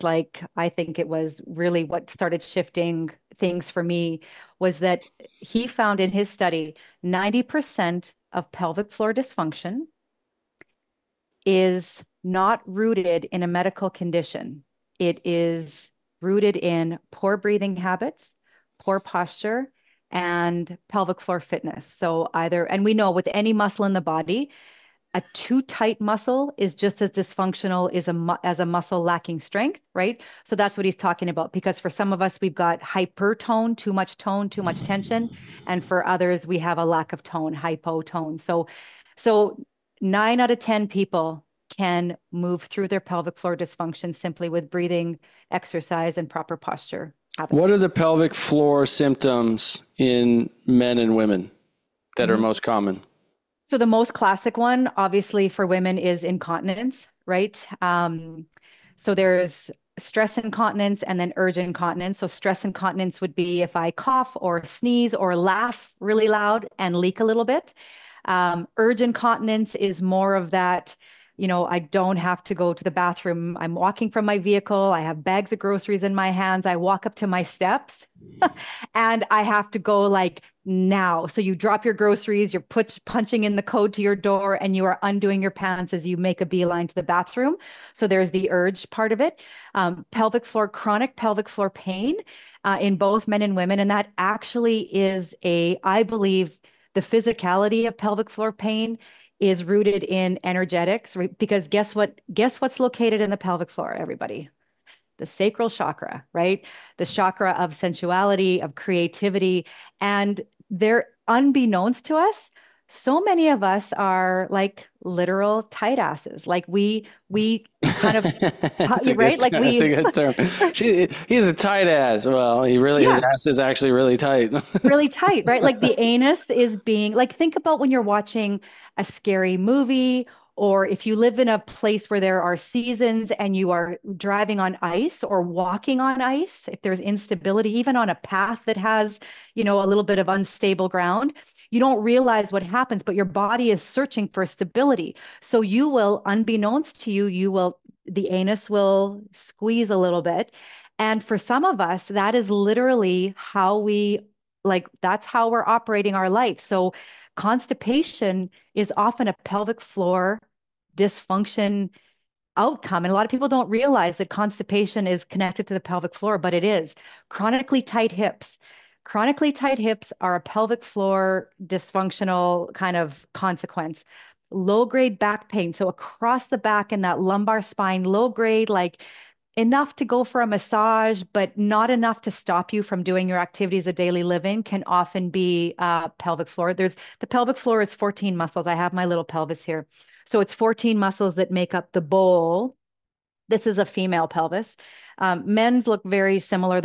[SPEAKER 1] like, I think it was really what started shifting things for me was that he found in his study 90% of pelvic floor dysfunction is not rooted in a medical condition. It is rooted in poor breathing habits, poor posture, and pelvic floor fitness. So and we know with any muscle in the body, a too tight muscle is just as dysfunctional as a muscle lacking strength, right? So that's what he's talking about. Because for some of us, we've got hypertone, too much tension, and for others, we have a lack of tone, hypotone. So 9 out of 10 people can move through their pelvic floor dysfunction simply with breathing, exercise, and proper posture habits.
[SPEAKER 3] What are the pelvic floor symptoms in men and women that are most common?
[SPEAKER 1] So the most classic one, obviously, for women is incontinence, right? So there's stress incontinence and then urge incontinence. So stress incontinence would be if I cough or sneeze or laugh really loud and leak a little bit. Urge incontinence is more of that, I don't have to go to the bathroom. I'm walking from my vehicle. I have bags of groceries in my hands. I walk up to my steps and I have to go like now. So you drop your groceries, you're punching in the code to your door, and you are undoing your pants as you make a beeline to the bathroom. So there's the urge part of it. Chronic pelvic floor pain in both men and women. And that actually is I believe, the physicality of pelvic floor pain is rooted in energetics, right? Because guess what? Guess what's located in the pelvic floor, everybody? The sacral chakra, right? The chakra of sensuality, of creativity. And they're unbeknownst to us. So many of us are like literal tight asses. Like we kind of,
[SPEAKER 3] That's a
[SPEAKER 1] right?
[SPEAKER 3] good
[SPEAKER 1] Like
[SPEAKER 3] term. That's a
[SPEAKER 1] we,
[SPEAKER 3] good term. He's a tight ass. Well, his
[SPEAKER 1] yeah,
[SPEAKER 3] ass is actually really tight.
[SPEAKER 1] really tight, right? Like the anus is being like, think about when you're watching a scary movie, or if you live in a place where there are seasons and you are driving on ice or walking on ice, if there's instability, even on a path that has, a little bit of unstable ground, you don't realize what happens, but your body is searching for stability. So you will, unbeknownst to you, the anus will squeeze a little bit. And for some of us, that is literally how that's how we're operating our life. So constipation is often a pelvic floor dysfunction outcome. And a lot of people don't realize that constipation is connected to the pelvic floor, but it is. Chronically tight hips. Chronically tight hips are a pelvic floor dysfunctional kind of consequence. Low grade back pain. So across the back in that lumbar spine, low grade, like enough to go for a massage, but not enough to stop you from doing your activities of daily living can often be pelvic floor. The pelvic floor is 14 muscles. I have my little pelvis here. So it's 14 muscles that make up the bowl. This is a female pelvis. Men's look very similar.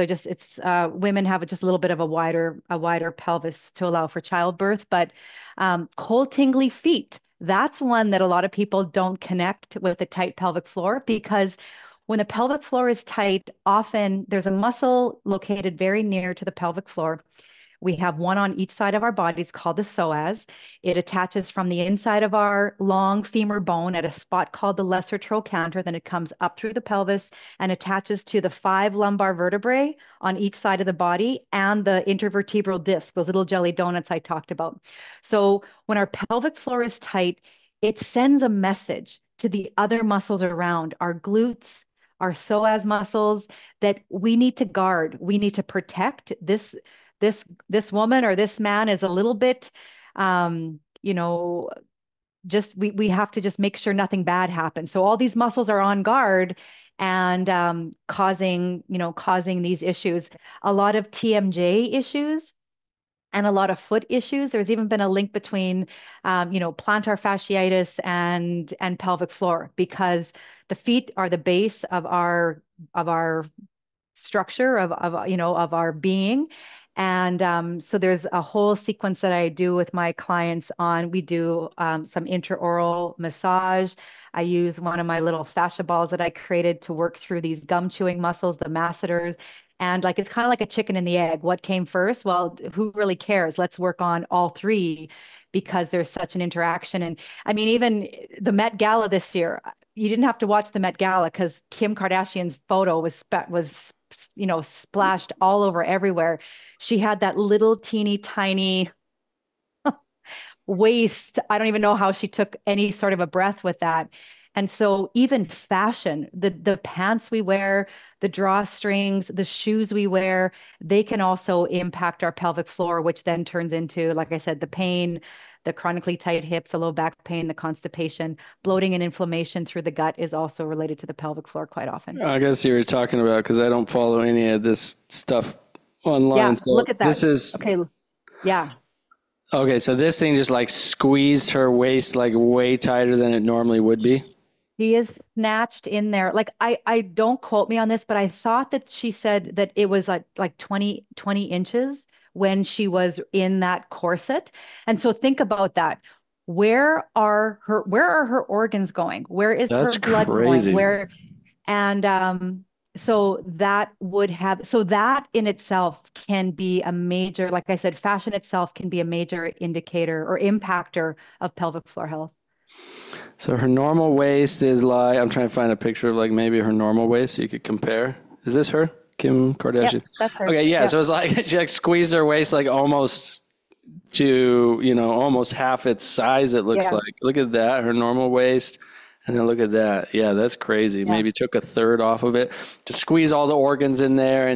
[SPEAKER 1] Women have just a little bit of a wider pelvis to allow for childbirth, but cold tingly feet. That's one that a lot of people don't connect with the tight pelvic floor because when the pelvic floor is tight, often there's a muscle located very near to the pelvic floor. We have one on each side of our bodies called the psoas. It attaches from the inside of our long femur bone at a spot called the lesser trochanter. Then it comes up through the pelvis and attaches to the 5 lumbar vertebrae on each side of the body and the intervertebral disc, those little jelly donuts I talked about. So when our pelvic floor is tight, it sends a message to the other muscles around our glutes, our psoas muscles that we need to guard, we need to protect this woman or this man is a little bit um you know just we have to just make sure nothing bad happens, so all these muscles are on guard and causing these issues, a lot of TMJ issues and a lot of foot issues. There's even been a link between plantar fasciitis and pelvic floor because the feet are the base of our structure of our being. And so there's a whole sequence that I do with my clients we do some intraoral massage. I use one of my little fascia balls that I created to work through these gum chewing muscles, the masseters. And like, it's kind of like a chicken and the egg. What came first? Well, who really cares? Let's work on all three because there's such an interaction. And I mean, even the Met Gala this year, you didn't have to watch the Met Gala because Kim Kardashian's photo was splashed all over everywhere. She had that little teeny tiny waist. I don't even know how she took any sort of a breath with that. And so even fashion, the pants we wear, the drawstrings, the shoes we wear, they can also impact our pelvic floor, which then turns into, like I said, the pain, the chronically tight hips, the low back pain, the constipation, bloating and inflammation through the gut is also related to the pelvic floor quite often.
[SPEAKER 3] I guess you were talking about, because I don't follow any of this stuff online.
[SPEAKER 1] Yeah,
[SPEAKER 3] So
[SPEAKER 1] look at
[SPEAKER 3] this
[SPEAKER 1] that.
[SPEAKER 3] is
[SPEAKER 1] Okay, yeah.
[SPEAKER 3] okay. So this thing just like squeezed her waist like way tighter than it normally would be.
[SPEAKER 1] She is snatched in there. Like I don't quote me on this, but I thought that she said that it was like 20 inches when she was in that corset. And so think about that. Where are her organs going? Where is her
[SPEAKER 3] That's
[SPEAKER 1] blood going?
[SPEAKER 3] crazy.
[SPEAKER 1] And so that in itself can be a major, like I said, fashion itself can be a major indicator or impactor of pelvic floor health.
[SPEAKER 3] So her normal waist is like, I'm trying to find a picture of like maybe her normal waist so you could compare. Is this her? Kim
[SPEAKER 1] Yep,
[SPEAKER 3] Kardashian?
[SPEAKER 1] that's her.
[SPEAKER 3] Okay, yeah.
[SPEAKER 1] Yep.
[SPEAKER 3] So it's like she like squeezed her waist like almost to, almost half its size, it looks
[SPEAKER 1] Yeah.
[SPEAKER 3] like. Look at that, her normal waist. And then look at that. Yeah, that's crazy.
[SPEAKER 1] Yeah.
[SPEAKER 3] Maybe took a third off of it to squeeze all the organs in there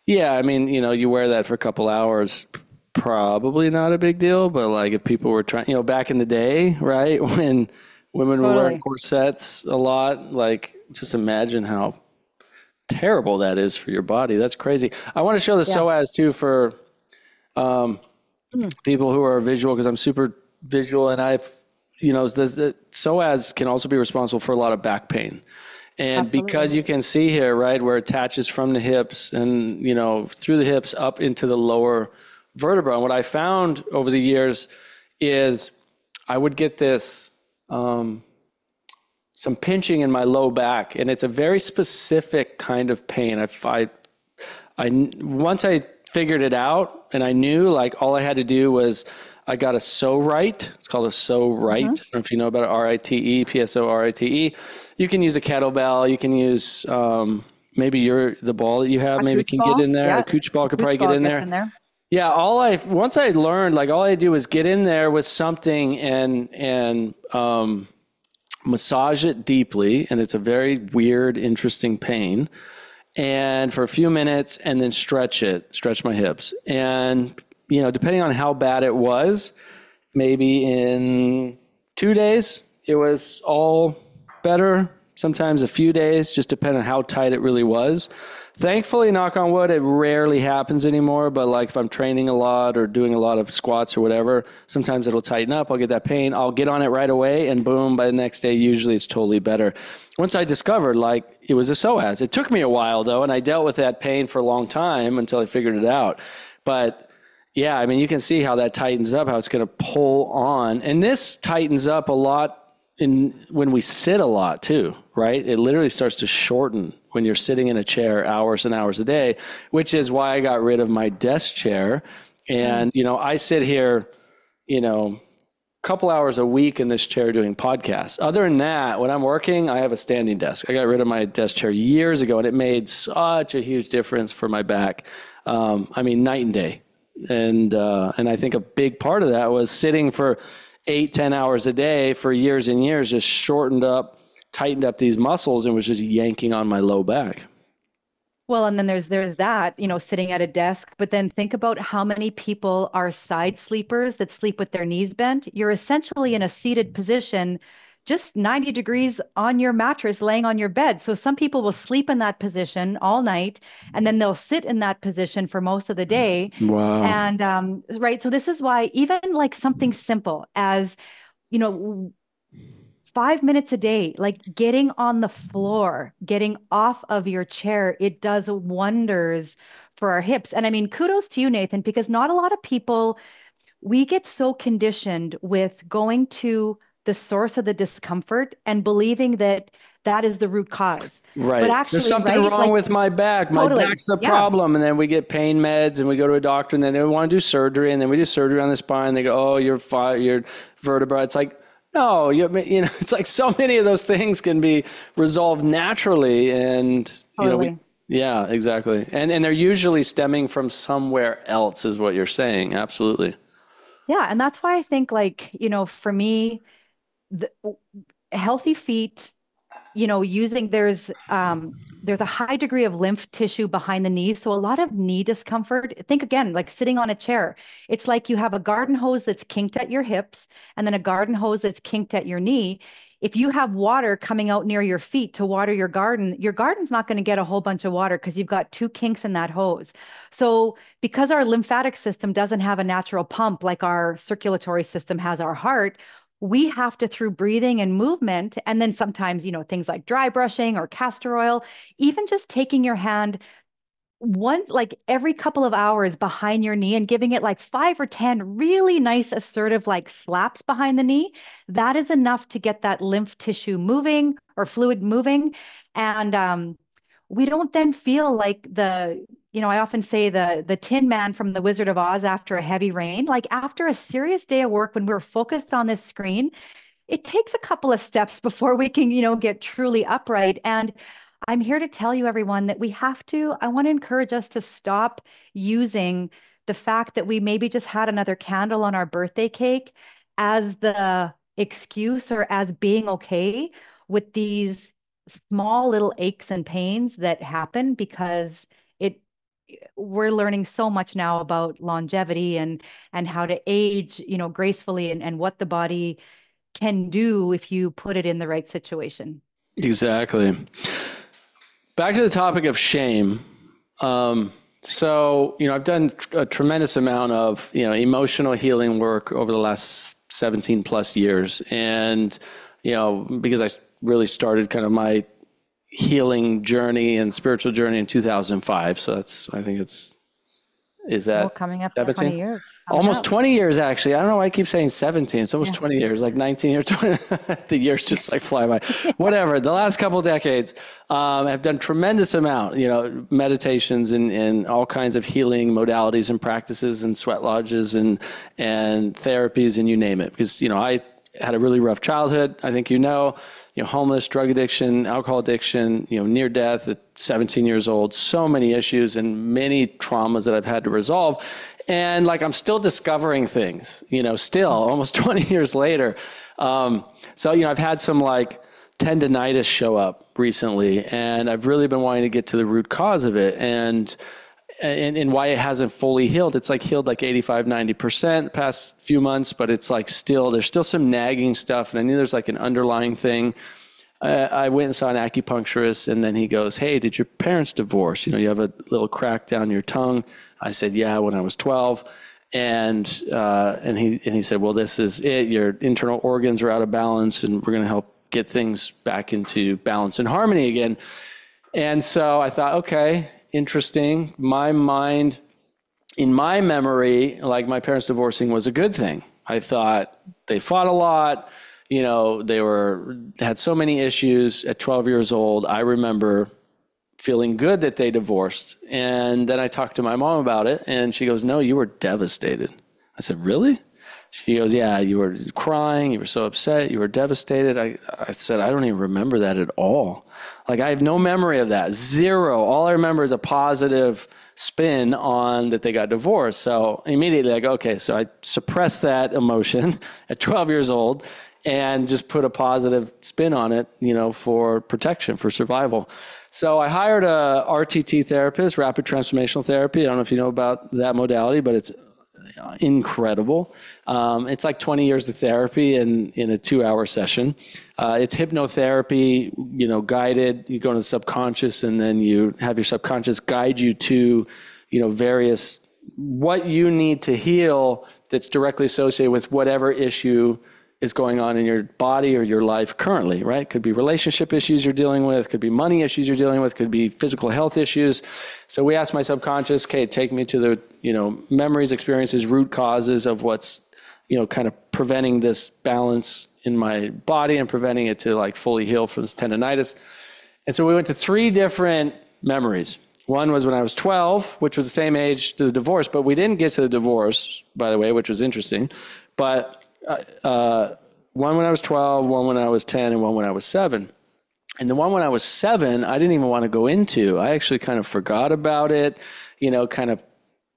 [SPEAKER 3] yeah, I mean, you wear that for a couple hours, probably not a big deal. But like if people were trying, back in the day, right, when women were wearing
[SPEAKER 1] Totally.
[SPEAKER 3] corsets a lot, like just imagine how terrible that is for your body. That's crazy. I want to show the
[SPEAKER 1] Yeah.
[SPEAKER 3] psoas too for people who are visual, because I'm super visual, and the psoas can also be responsible for a lot of back pain. And
[SPEAKER 1] Absolutely.
[SPEAKER 3] because you can see here, right, where it attaches from the hips and, through the hips up into the lower vertebra. And what I found over the years is I would get this, some pinching in my low back, and it's a very specific kind of pain. Once I figured it out and I knew, like, all I had to do was I got a Pso-Rite. It's called a Pso-Rite. I don't know if you know about it, R-I-T-E, P-S-O-R-I-T-E. You can use a kettlebell. You can use maybe the ball that you have, maybe can get in there.
[SPEAKER 1] Yeah.
[SPEAKER 3] A cooch ball could probably get in there. Yeah, once I learned, like, all I do is get in there with something and massage it deeply, and it's a very weird, interesting pain, and for a few minutes, and then stretch my hips. And, depending on how bad it was, maybe in 2 days, it was all better. Sometimes a few days, just depending on how tight it really was. Thankfully, knock on wood, it rarely happens anymore. But like if I'm training a lot or doing a lot of squats or whatever, sometimes it'll tighten up. I'll get that pain. I'll get on it right away, and boom, by the next day, usually it's totally better. Once I discovered, like, it was a psoas. It took me a while, though, and I dealt with that pain for a long time until I figured it out. But yeah, I mean, you can see how that tightens up, how it's going to pull on. And this tightens up a lot when we sit a lot too, right? It literally starts to shorten when you're sitting in a chair hours and hours a day, which is why I got rid of my desk chair. And, I sit here, a couple hours a week in this chair doing podcasts. Other than that, when I'm working, I have a standing desk. I got rid of my desk chair years ago, and it made such a huge difference for my back. Night and day. And I think a big part of that was sitting for 8-10 hours a day for years and years, just tightened up these muscles, and was just yanking on my low back.
[SPEAKER 1] Well, and then there's that, sitting at a desk, but then think about how many people are side sleepers that sleep with their knees bent. You're essentially in a seated position, just 90 degrees on your mattress, laying on your bed. So some people will sleep in that position all night, and then they'll sit in that position for most of the day.
[SPEAKER 3] Wow.
[SPEAKER 1] And right, so this is why even like something simple as, 5 minutes a day, like getting on the floor, getting off of your chair, it does wonders for our hips. And I mean, kudos to you, Nathan, because not a lot of people, we get so conditioned with going to the source of the discomfort and believing that that is the root cause.
[SPEAKER 3] Right.
[SPEAKER 1] But actually,
[SPEAKER 3] there's something wrong with my back. My back's the problem. And then we get pain meds, and we go to a doctor, and then they want to do surgery, and then we do surgery on the spine. They go, oh, your vertebra. It's like, no, it's like so many of those things can be resolved naturally. And, yeah, exactly. And they're usually stemming from somewhere else is what you're saying. Absolutely.
[SPEAKER 1] Yeah. And that's why I think, like, for me, healthy feet, there's a high degree of lymph tissue behind the knees. So a lot of knee discomfort. Think again, like sitting on a chair. It's like you have a garden hose that's kinked at your hips and then a garden hose that's kinked at your knee. If you have water coming out near your feet to water your garden's not going to get a whole bunch of water because you've got two kinks in that hose. So because our lymphatic system doesn't have a natural pump like our circulatory system has our heart, we have to, through breathing and movement, and then sometimes, things like dry brushing or castor oil, even just taking your hand like every couple of hours behind your knee and giving it like 5 or 10 really nice, assertive, like slaps behind the knee, that is enough to get that lymph tissue moving or fluid moving. And we don't then feel like I often say the Tin Man from the Wizard of Oz after a heavy rain, like after a serious day of work when we're focused on this screen, it takes a couple of steps before we can, get truly upright. And I'm here to tell you, everyone, that I want to encourage us to stop using the fact that we maybe just had another candle on our birthday cake as the excuse or as being okay with these small little aches and pains that happen because we're learning so much now about longevity and how to age, gracefully and what the body can do if you put it in the right situation.
[SPEAKER 3] Exactly. Back to the topic of shame. So, I've done a tremendous amount of, emotional healing work over the last 17 plus years. And, because I really started kind of my healing journey and spiritual journey in 2005. So is that
[SPEAKER 1] coming up to
[SPEAKER 3] 17?
[SPEAKER 1] 20 years.
[SPEAKER 3] Almost 20 years, actually. I don't know why I keep saying 17. It's almost 20 years, like 19 or 20. The years just like fly by. Whatever. The last couple of decades, I've done tremendous amount, meditations and all kinds of healing modalities and practices and sweat lodges and therapies and you name it. Because, I had a really rough childhood. I think homeless, drug addiction, alcohol addiction, near death at 17 years old, so many issues and many traumas that I've had to resolve. And I'm still discovering things, still almost 20 years later. So, I've had some tendinitis show up recently, and I've really been wanting to get to the root cause of it and why it hasn't fully healed. It's healed 85, 90% the past few months, but it's there's still some nagging stuff. And I knew there's an underlying thing. I went and saw an acupuncturist, and then he goes, "Hey, did your parents divorce? You have a little crack down your tongue." I said, "Yeah, when I was 12." And he said, "Well, this is it. Your internal organs are out of balance, and we're going to help get things back into balance and harmony again." And so I thought, okay, interesting. My mind, in my memory, my parents divorcing was a good thing. I thought they fought a lot. They had so many issues at 12 years old. I remember feeling good that they divorced. And then I talked to my mom about it, and she goes, "No, you were devastated." I said, "Really?" She goes, "Yeah, you were crying. You were so upset. You were devastated." I said, "I don't even remember that at all. I have no memory of that. Zero. All I remember is a positive spin on that they got divorced." So immediately I go, okay, so I suppressed that emotion at 12 years old and just put a positive spin on it, for protection, for survival. So I hired a RTT therapist, rapid transformational therapy. I don't know if you know about that modality, but it's incredible. It's 20 years of therapy in a 2-hour session. It's hypnotherapy, guided. You go into the subconscious, and then you have your subconscious guide you to, various what you need to heal that's directly associated with whatever issue is going on in your body or your life currently, right? Could be relationship issues you're dealing with, could be money issues you're dealing with, could be physical health issues. So we asked my subconscious, okay, take me to the, memories, experiences, root causes of what's, kind of preventing this balance in my body and preventing it to fully heal from this tendinitis. And so we went to 3 different memories. One was when I was 12, which was the same age to the divorce, but we didn't get to the divorce, by the way, which was interesting. But one when I was 12, one when I was 10, and one when I was 7. And the one when I was 7, I didn't even want to go into. I actually kind of forgot about it, kind of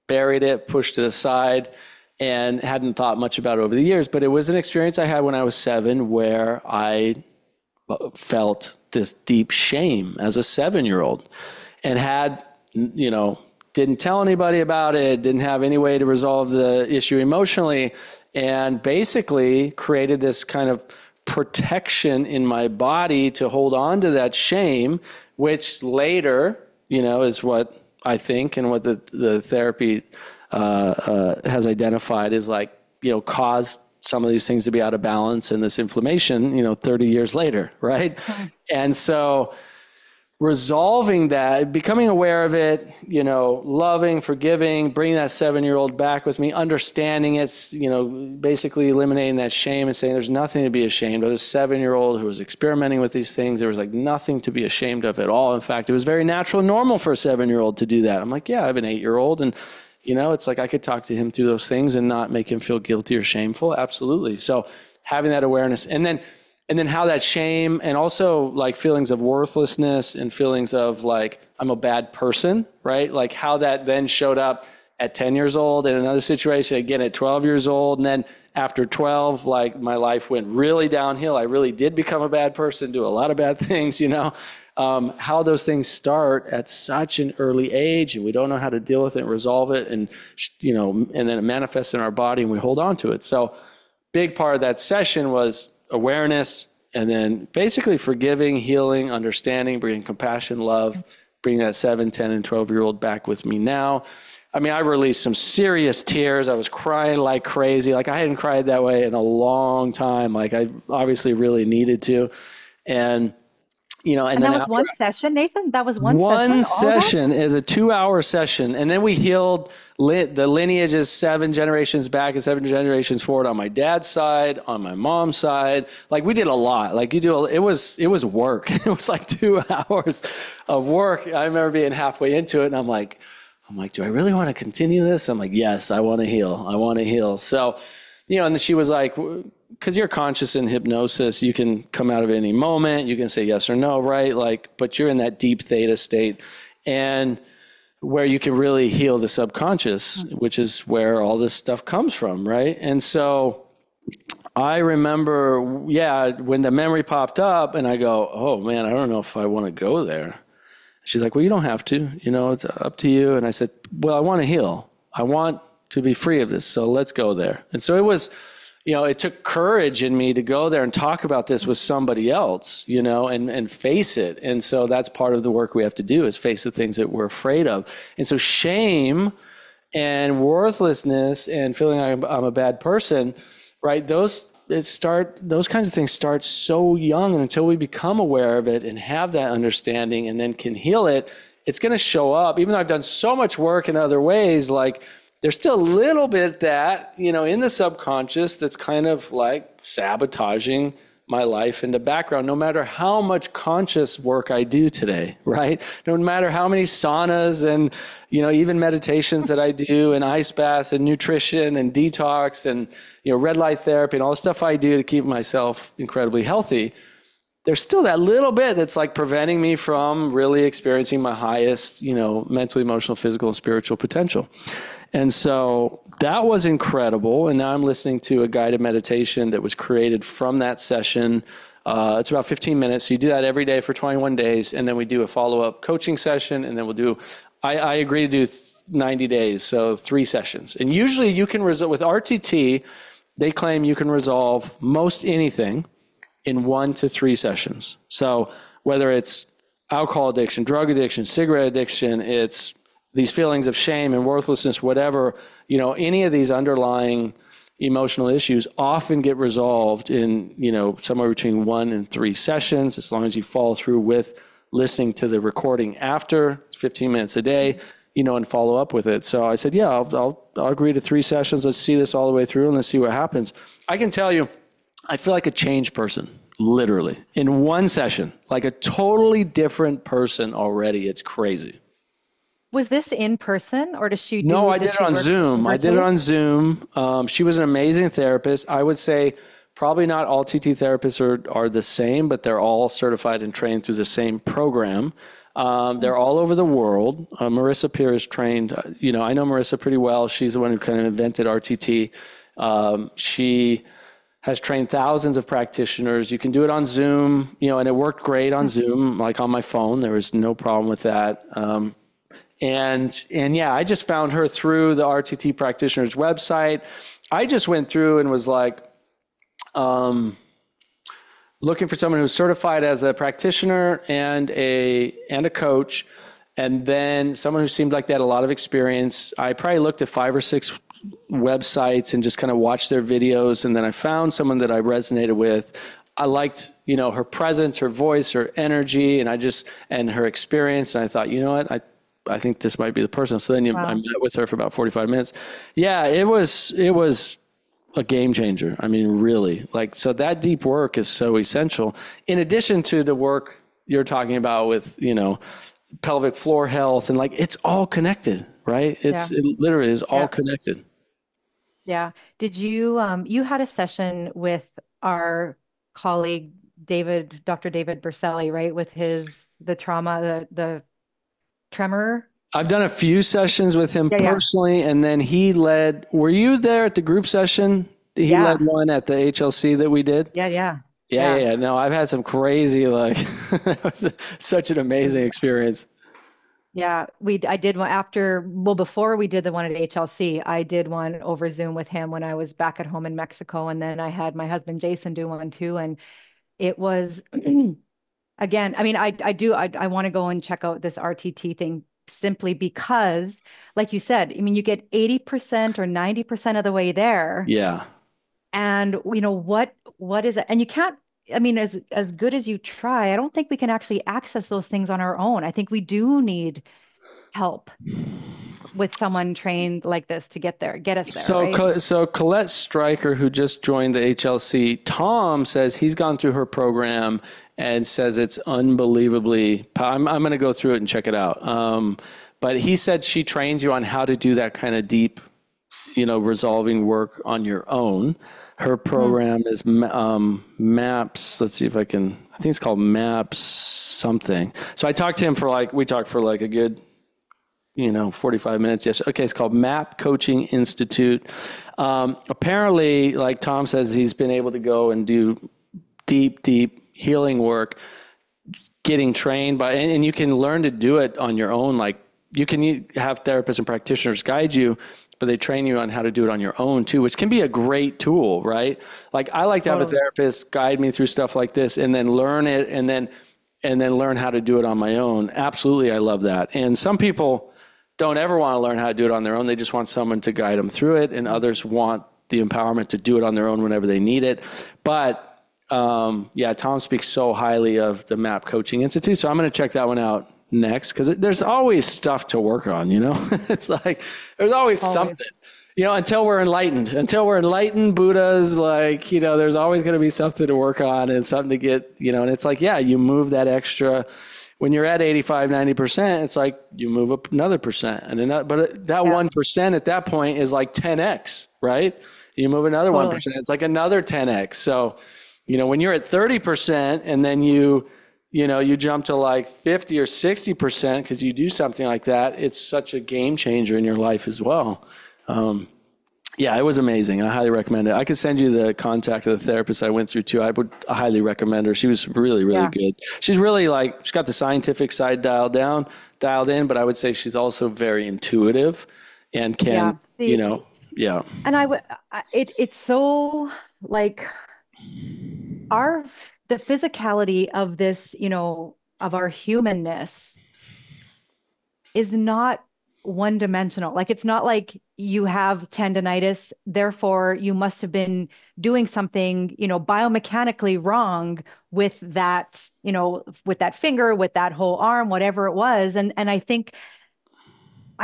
[SPEAKER 3] buried it, pushed it aside, and hadn't thought much about it over the years. But it was an experience I had when I was 7 where I felt this deep shame as a 7-year-old and had, didn't tell anybody about it, didn't have any way to resolve the issue emotionally, and basically created this kind of protection in my body to hold on to that shame, which later, is what I think and what the therapy has identified is caused some of these things to be out of balance and this inflammation, 30 years later, right? Mm-hmm. And so resolving that, becoming aware of it, loving, forgiving, bringing that 7-year-old back with me, understanding it's, basically eliminating that shame and saying there's nothing to be ashamed of. There's a 7-year-old who was experimenting with these things. There was nothing to be ashamed of at all. In fact, it was very natural and normal for a 7-year-old to do that. I'm yeah, I have an 8-year-old, and it's I could talk to him through those things and not make him feel guilty or shameful. Absolutely. So having that awareness, and then how that shame and also feelings of worthlessness and feelings of I'm a bad person, right? How that then showed up at 10 years old in another situation, again at 12 years old. And then after 12, my life went really downhill. I really did become a bad person, do a lot of bad things, how those things start at such an early age, and we don't know how to deal with it and resolve it. And, and then it manifests in our body and we hold on to it. So big part of that session was awareness, and then basically forgiving, healing, understanding, bringing compassion, love, bring that 7, 10, and 12-year-old back with me now. I mean, I released some serious tears. I was crying like crazy. Like I hadn't cried that way in a long time. Like I obviously really needed to. And, and
[SPEAKER 1] And
[SPEAKER 3] then
[SPEAKER 1] that was
[SPEAKER 3] after
[SPEAKER 1] one session, Nathan? That was one
[SPEAKER 3] one
[SPEAKER 1] session, all that?
[SPEAKER 3] session is a 2-hour session. And then we healed the lineages 7 generations back and 7 generations forward on my dad's side, on my mom's side. Like we did a lot. Like it was work. It was like 2 hours of work. I remember being halfway into it and I'm like, do I really want to continue this? I'm like, yes, I want to heal. I want to heal. So, and then she was like, because you're conscious in hypnosis, you can come out of it any moment. You can say yes or no, right? Like, but you're in that deep theta state and where you can really heal the subconscious, which is where all this stuff comes from, right? And so I remember, when the memory popped up and I go, oh man, I don't know if I want to go there. She's like, well, you don't have to, it's up to you. And I said, well, I want to heal. I want to be free of this. So let's go there. And so it was, it took courage in me to go there and talk about this with somebody else, and face it. And so that's part of the work we have to do is face the things that we're afraid of. And so shame and worthlessness and feeling I'm a bad person, right? Those kinds of things start so young, and until we become aware of it and have that understanding and then can heal it, it's going to show up. Even though I've done so much work in other ways, like there's still a little bit that, in the subconscious that's kind of like sabotaging my life in the background, no matter how much conscious work I do today, right? No matter how many saunas and, even meditations that I do and ice baths and nutrition and detox and, red light therapy and all the stuff I do to keep myself incredibly healthy, there's still that little bit that's like preventing me from really experiencing my highest, mental, emotional, physical, and spiritual potential. And so that was incredible. And now I'm listening to a guided meditation that was created from that session. It's about 15 minutes. So you do that every day for 21 days. And then we do a follow-up coaching session. And then we'll do, I agree to do 90 days. So 3 sessions. And usually you can resolve, with RTT, they claim you can resolve most anything in 1 to 3 sessions. So whether it's alcohol addiction, drug addiction, cigarette addiction, it's these feelings of shame and worthlessness, whatever, any of these underlying emotional issues often get resolved in, somewhere between 1 and 3 sessions, as long as you follow through with listening to the recording after, 15 minutes a day, and follow up with it. So I said, yeah, I'll agree to 3 sessions. Let's see this all the way through and let's see what happens. I can tell you, I feel like a changed person, literally, in 1 session, like a totally different person already. It's crazy.
[SPEAKER 1] Was this in person or does she do?
[SPEAKER 3] No, I did it on Zoom. I did it on Zoom. She was an amazing therapist. I would say probably not all TT therapists are the same, but they're all certified and trained through the same program. They're all over the world. Marissa Peer is trained. I know Marissa pretty well. She's the one who kind of invented RTT. She has trained thousands of practitioners. You can do it on Zoom, and it worked great on Zoom, like on my phone. There was no problem with that. And yeah, I just found her through the RTT practitioner's website. I just went through and was like, looking for someone who's certified as a practitioner and a coach, and then someone who seemed like they had a lot of experience. I probably looked at 5 or 6 websites and just kind of watched their videos, and then I found someone that I resonated with. I liked, her presence, her voice, her energy, and her experience, and I thought, you know what, I think this might be the person. So then I met with her for about 45 minutes. Yeah, it was a game changer. I mean, really, so that deep work is so essential. In addition to the work you're talking about with, pelvic floor health and it's all connected, right? It literally is all connected.
[SPEAKER 1] Yeah. Did you, you had a session with our colleague, Dr. David Berselli, right? With the trauma, the tremor.
[SPEAKER 3] I've done a few sessions with him personally, and then he led. Were you there at the group session? He led one at the HLC that we did.
[SPEAKER 1] Yeah.
[SPEAKER 3] No, I've had some crazy, it was such an amazing experience.
[SPEAKER 1] Yeah, I did one before we did the one at HLC, I did one over Zoom with him when I was back at home in Mexico. And then I had my husband, Jason, do one too. And it was, again, I mean, I want to go and check out this RTT thing simply because, like you said, I mean, you get 80% or 90% of the way there.
[SPEAKER 3] Yeah.
[SPEAKER 1] And what is it? And you can't, I mean, as good as you try, I don't think we can actually access those things on our own. I think we do need help with someone trained like this to get us there, right?
[SPEAKER 3] So Colette Stryker, who just joined the HLC, Tom says he's gone through her program and says it's unbelievably. I'm going to go through it and check it out. But he said she trains you on how to do that kind of deep, resolving work on your own. Her program is MAPS. Let's see if I think it's called MAPS something. So I talked to him we talked for like a good 45 minutes. Yes. Okay. It's called MAP Coaching Institute. Apparently, like Tom says, he's been able to go and do deep healing work, getting trained and you can learn to do it on your own. Like you can have therapists and practitioners guide you, but they train you on how to do it on your own too, which can be a great tool, right? Like I like to have a therapist guide me through stuff like this and then learn it and then learn how to do it on my own. Absolutely. I love that. And some people don't ever want to learn how to do it on their own. They just want someone to guide them through it. And others want the empowerment to do it on their own whenever they need it. But Tom speaks so highly of the MAP Coaching Institute. So I'm going to check that one out next because there's always stuff to work on, It's like there's always something, until we're enlightened Buddhas, like, there's always going to be something to work on and something to get, and it's like, you move that extra. When you're at 85, 90%, it's like you move up another percent. And then that 1% at that point is like 10x, right? You move another 1%, it's like another 10x. So, when you're at 30% and then you jump to like 50 or 60% because you do something like that, it's such a game changer in your life as well. It was amazing. I highly recommend it. I could send you the contact of the therapist I went through too. I would highly recommend her. She was really, really good. She's really she's got the scientific side dialed in, but I would say she's also very intuitive and can, And
[SPEAKER 1] it's so like the physicality of this, of our humanness is not one dimensional. Like it's not like you have tendonitis, therefore you must have been doing something, biomechanically wrong with that, with that finger, with that whole arm, whatever it was. And I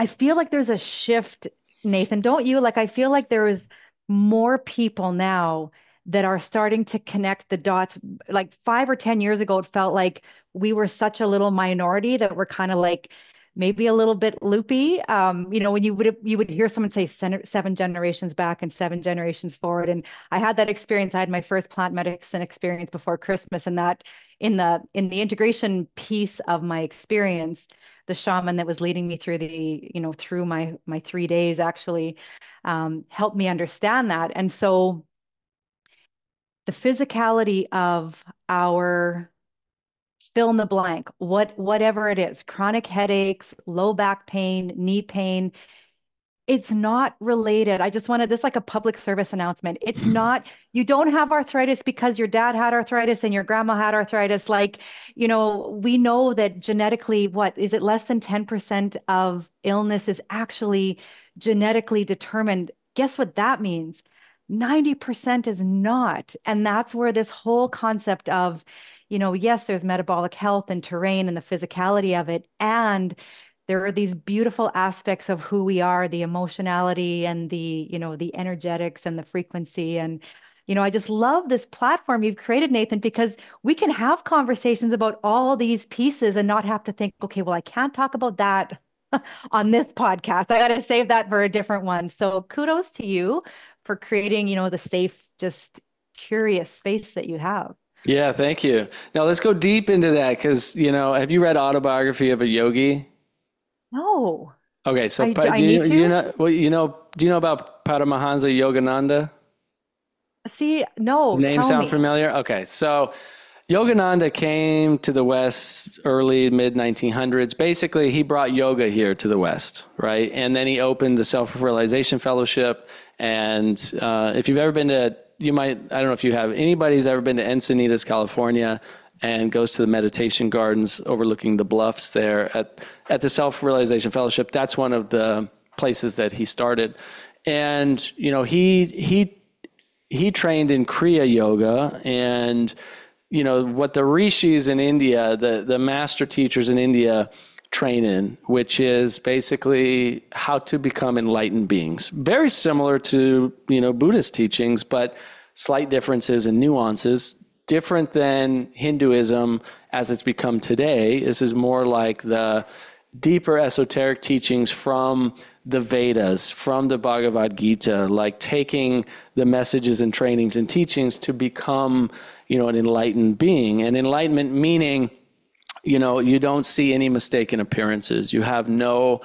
[SPEAKER 1] feel like there's a shift, Nathan, don't you? Like I feel like there is more people now that are starting to connect the dots. Like 5 or 10 years ago, it felt like we were such a little minority that we're kind of like maybe a little bit loopy. When you would hear someone say 7 generations back and 7 generations forward. And I had that experience. I had my first plant medicine experience before Christmas, and that in the integration piece of my experience, the shaman that was leading me through through my 3 days actually helped me understand that. And so the physicality of our fill in the blank, whatever it is, chronic headaches, low back pain, knee pain, it's not related. I just wanted this like a public service announcement. It's not, you don't have arthritis because your dad had arthritis and your grandma had arthritis. Like, we know that genetically, what is it, less than 10% of illness is actually genetically determined. Guess what that means? 90% is not. And that's where this whole concept of, yes, there's metabolic health and terrain and the physicality of it. And there are these beautiful aspects of who we are, the emotionality and the energetics and the frequency. And, I just love this platform you've created, Nathan, because we can have conversations about all these pieces and not have to think, okay, well, I can't talk about that on this podcast. I got to save that for a different one. So kudos to you for creating, the safe, just curious space that you have.
[SPEAKER 3] Yeah, thank you. Now let's go deep into that because, have you read Autobiography of a Yogi?
[SPEAKER 1] No.
[SPEAKER 3] Okay, so
[SPEAKER 1] do you
[SPEAKER 3] know about Paramahansa Yogananda?
[SPEAKER 1] See, no.
[SPEAKER 3] Name sound familiar? Okay, so Yogananda came to the West early, mid-1900s. Basically, he brought yoga here to the West, right? And then he opened the Self-Realization Fellowship. And if you've ever been to, I don't know if you have, anybody's ever been to Encinitas, California, and goes to the meditation gardens overlooking the bluffs there at the Self-Realization Fellowship. That's one of the places that he started. And, he trained in Kriya Yoga, and, what the rishis in India, the master teachers in India train in, which is basically how to become enlightened beings. Very similar to, Buddhist teachings, but slight differences and nuances. Different than Hinduism as it's become today. This is more like the deeper esoteric teachings from the Vedas, from the Bhagavad Gita, like taking the messages and trainings and teachings to become, an enlightened being. And enlightenment meaning, you don't see any mistaken appearances. You have no,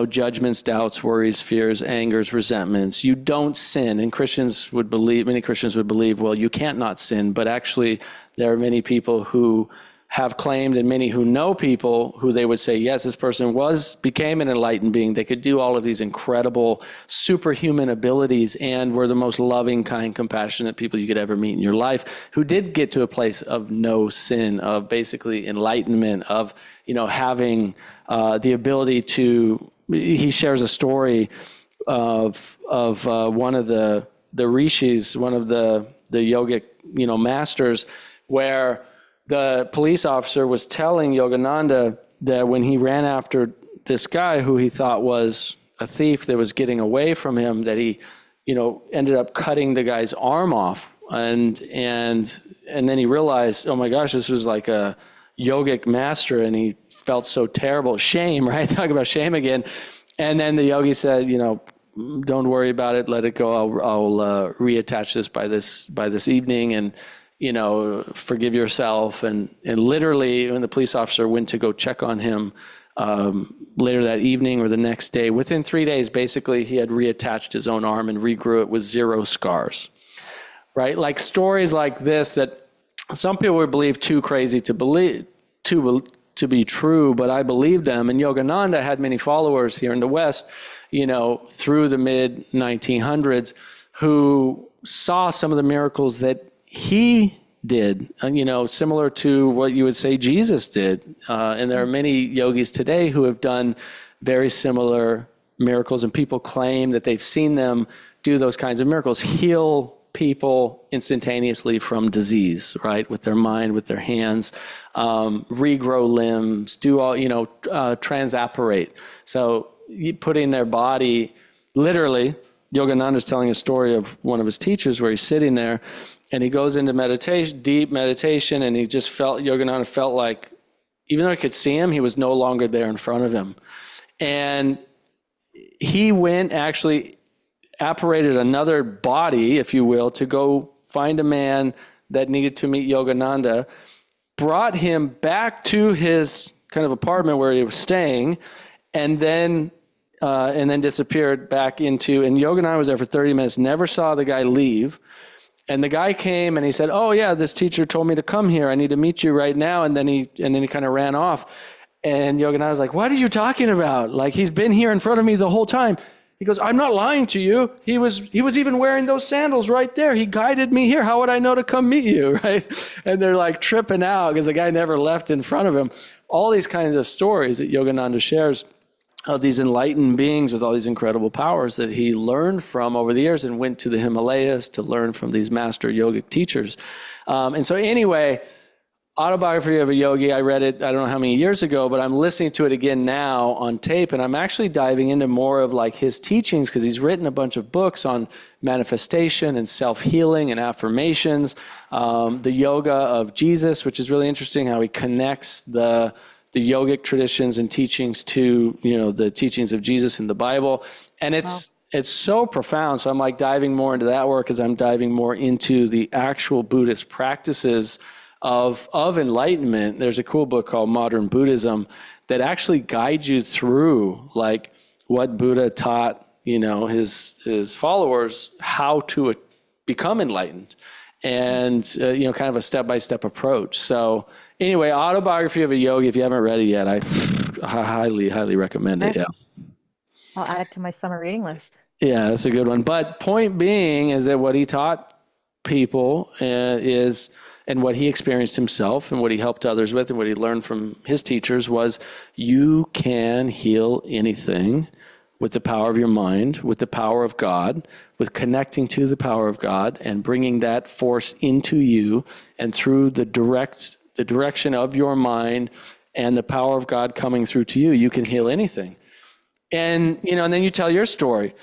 [SPEAKER 3] judgments, doubts, worries, fears, angers, resentments. You don't sin. And many Christians would believe, well, you can't not sin. But actually, there are many people who have claimed, and many who know people who they would say, yes, this person became an enlightened being. They could do all of these incredible superhuman abilities and were the most loving, kind, compassionate people you could ever meet in your life, who did get to a place of no sin, of basically enlightenment, of, having the ability to. He shares a story of one of the rishis, one of the yogic, masters, where the police officer was telling Yogananda that when he ran after this guy who he thought was a thief that was getting away from him, that he, ended up cutting the guy's arm off. And then he realized, oh my gosh, this was like a yogic master, and he felt so terrible. Shame, right? Talk about shame again. And then the yogi said, don't worry about it. Let it go. I'll reattach this by this evening, and forgive yourself. And literally, when the police officer went to go check on him later that evening or the next day, within 3 days, basically, he had reattached his own arm and regrew it with 0 scars. Right? Like stories like this that some people would believe too crazy to believe, to be true, but I believed them. And Yogananda had many followers here in the West, through the mid 1900s, who saw some of the miracles that he did, similar to what you would say Jesus did. And there are many yogis today who have done very similar miracles, and people claim that they've seen them do those kinds of miracles, heal people instantaneously from disease, right? With their mind, with their hands, regrow limbs, do all, transapparate. So putting their body, literally, Yogananda's telling a story of one of his teachers where he's sitting there and he goes into meditation, deep meditation, and Yogananda felt like, even though he could see him, he was no longer there in front of him. And he went, actually apparated another body, if you will, to go find a man that needed to meet Yogananda, brought him back to his kind of apartment where he was staying, and then disappeared back into, and Yogananda was there for 30 minutes, never saw the guy leave. And the guy came and he said, oh yeah, this teacher told me to come here. I need to meet you right now. And then he kind of ran off. And Yogananda was like, what are you talking about? Like, he's been here in front of me the whole time. He goes, I'm not lying to you. He was even wearing those sandals right there. He guided me here. How would I know to come meet you, right? And they're like tripping out because the guy never left in front of him. All these kinds of stories that Yogananda shares of these enlightened beings with all these incredible powers that he learned from over the years and went to the Himalayas to learn from these master yogic teachers. And so anyway, Autobiography of a Yogi, I read it, I don't know how many years ago, but I'm listening to it again now on tape, and I'm actually diving into more of like his teachings, because he's written a bunch of books on manifestation and self-healing and affirmations, the yoga of Jesus, which is really interesting, how he connects the yogic traditions and teachings to, the teachings of Jesus in the Bible. And it's so profound. So I'm like diving more into that work as I'm diving more into the actual Buddhist practices of enlightenment. There's a cool book called Modern Buddhism that actually guides you through like what Buddha taught, his followers how to become enlightened, and kind of a step-by-step approach. So anyway, Autobiography of a Yogi, if you haven't read it yet, I highly, highly recommend it. Yeah.
[SPEAKER 1] I'll add it to my summer reading list.
[SPEAKER 3] Yeah, that's a good one. But point being is that what he taught people is and what he experienced himself and what he helped others with and what he learned from his teachers was you can heal anything with the power of your mind, with the power of God, with connecting to the power of God and bringing that force into you, and through the direction of your mind and the power of God coming through to you, you can heal anything. And, and then you tell your story.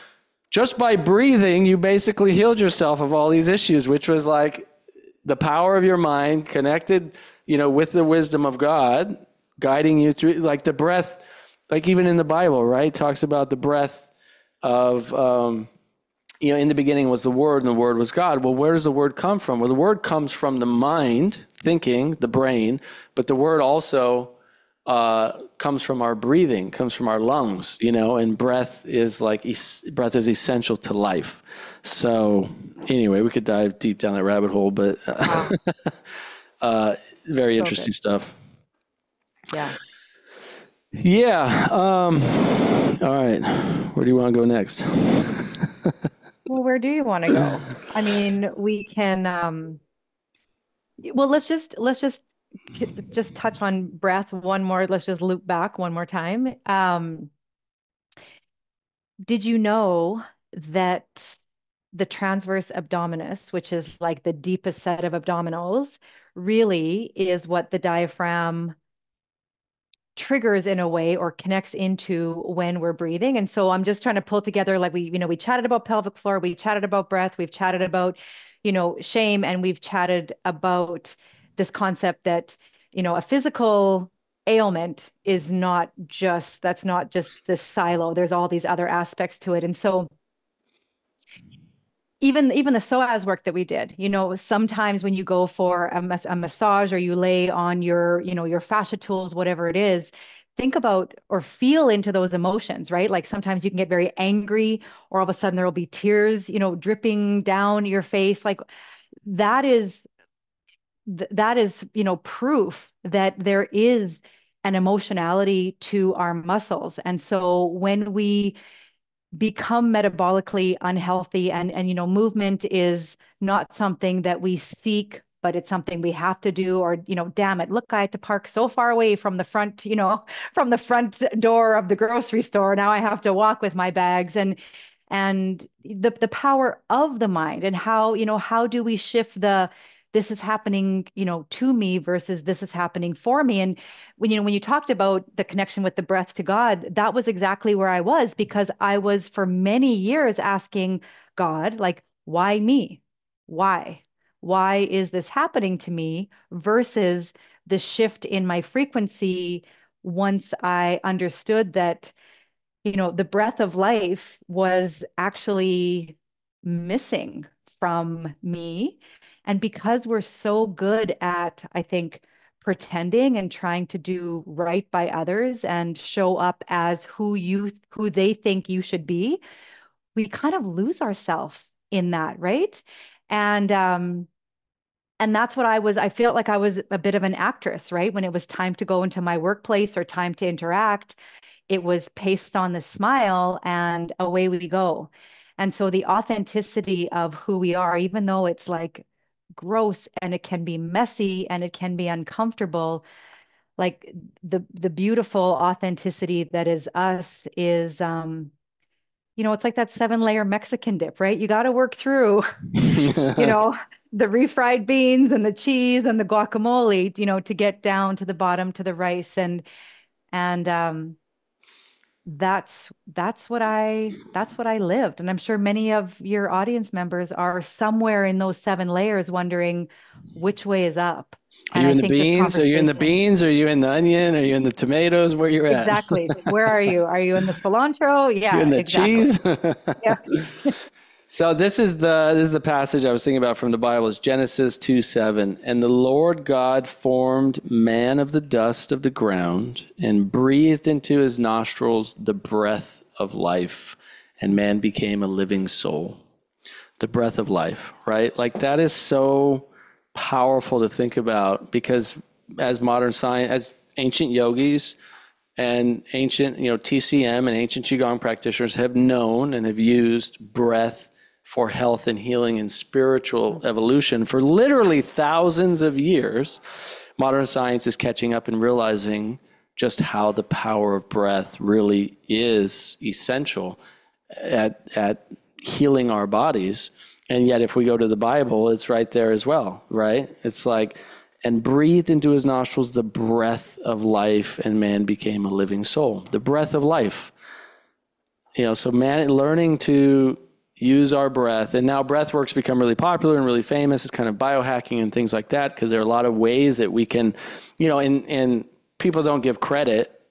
[SPEAKER 3] Just by breathing, you basically healed yourself of all these issues, which was like the power of your mind connected, with the wisdom of God, guiding you through, like the breath, like even in the Bible, right? Talks about the breath of, in the beginning was the Word, and the Word was God. Well, where does the Word come from? Well, the Word comes from the mind, thinking, the brain, but the Word also comes from our breathing, comes from our lungs, and breath is essential to life. So anyway, we could dive deep down that rabbit hole, but very interesting stuff.
[SPEAKER 1] Yeah.
[SPEAKER 3] Yeah. All right. Where do you want to go next?
[SPEAKER 1] Well, where do you want to go? I mean, we can, well, let's just touch on breath one more. Let's just loop back one more time. Did you know that the transverse abdominis, which is like the deepest set of abdominals, really is what the diaphragm triggers in a way or connects into when we're breathing? And so I'm just trying to pull together, like we chatted about pelvic floor, we chatted about breath, we've chatted about, shame, and we've chatted about this concept that, a physical ailment is not just, that's not just this silo. There's all these other aspects to it. And so even the psoas work that we did, sometimes when you go for a massage or you lay on your fascia tools, whatever it is, think about or feel into those emotions, right? Like sometimes you can get very angry, or all of a sudden there will be tears, dripping down your face. Like that is proof that there is an emotionality to our muscles. And so when we become metabolically unhealthy, and movement is not something that we seek, but it's something we have to do, or damn it, look, I had to park so far away from the front, from the front door of the grocery store, now I have to walk with my bags. And the power of the mind, and how do we shift the this is happening, to me versus this is happening for me. And when you talked about the connection with the breath to God, that was exactly where I was, because I was for many years asking God, like, why me? Why? Why is this happening to me? Versus the shift in my frequency once I understood that, the breath of life was actually missing from me. And because we're so good at, I think, pretending and trying to do right by others and show up as who they think you should be, we kind of lose ourselves in that, right? And that's what I felt like I was a bit of an actress, right? When it was time to go into my workplace or time to interact, it was pasted on the smile and away we go. And so the authenticity of who we are, even though it's like gross and it can be messy and it can be uncomfortable, like the beautiful authenticity that is us is, it's like that 7-layer Mexican dip, right? You got to work through, you know, the refried beans and the cheese and the guacamole, to get down to the bottom to the rice. And that's what I lived. And I'm sure many of your audience members are somewhere in those 7 layers wondering which way is up.
[SPEAKER 3] Are
[SPEAKER 1] And
[SPEAKER 3] you
[SPEAKER 1] I
[SPEAKER 3] in the
[SPEAKER 1] think this
[SPEAKER 3] beans? Are you in the
[SPEAKER 1] conversation,
[SPEAKER 3] beans? Are you in the onion? Are you in the tomatoes? Where you're at?
[SPEAKER 1] exactly. Where are you? Are you in the cilantro?
[SPEAKER 3] You in
[SPEAKER 1] Yeah,
[SPEAKER 3] the
[SPEAKER 1] exactly.
[SPEAKER 3] cheese?
[SPEAKER 1] Yeah.
[SPEAKER 3] So this is the passage I was thinking about from the Bible. Is Genesis 2:7. And the Lord God formed man of the dust of the ground and breathed into his nostrils the breath of life, and man became a living soul. The breath of life, right? Like that is so powerful to think about, because as modern science, as ancient yogis and ancient, TCM and ancient Qigong practitioners have known and have used breath for health and healing and spiritual evolution for literally thousands of years, modern science is catching up and realizing just how the power of breath really is essential at healing our bodies. And yet, if we go to the Bible, it's right there as well, right? It's like, and breathed into his nostrils the breath of life, and man became a living soul. The breath of life. So man, learning to use our breath, and now breath work's become really popular and really famous. It's kind of biohacking and things like that, because there are a lot of ways that we can, and people don't give credit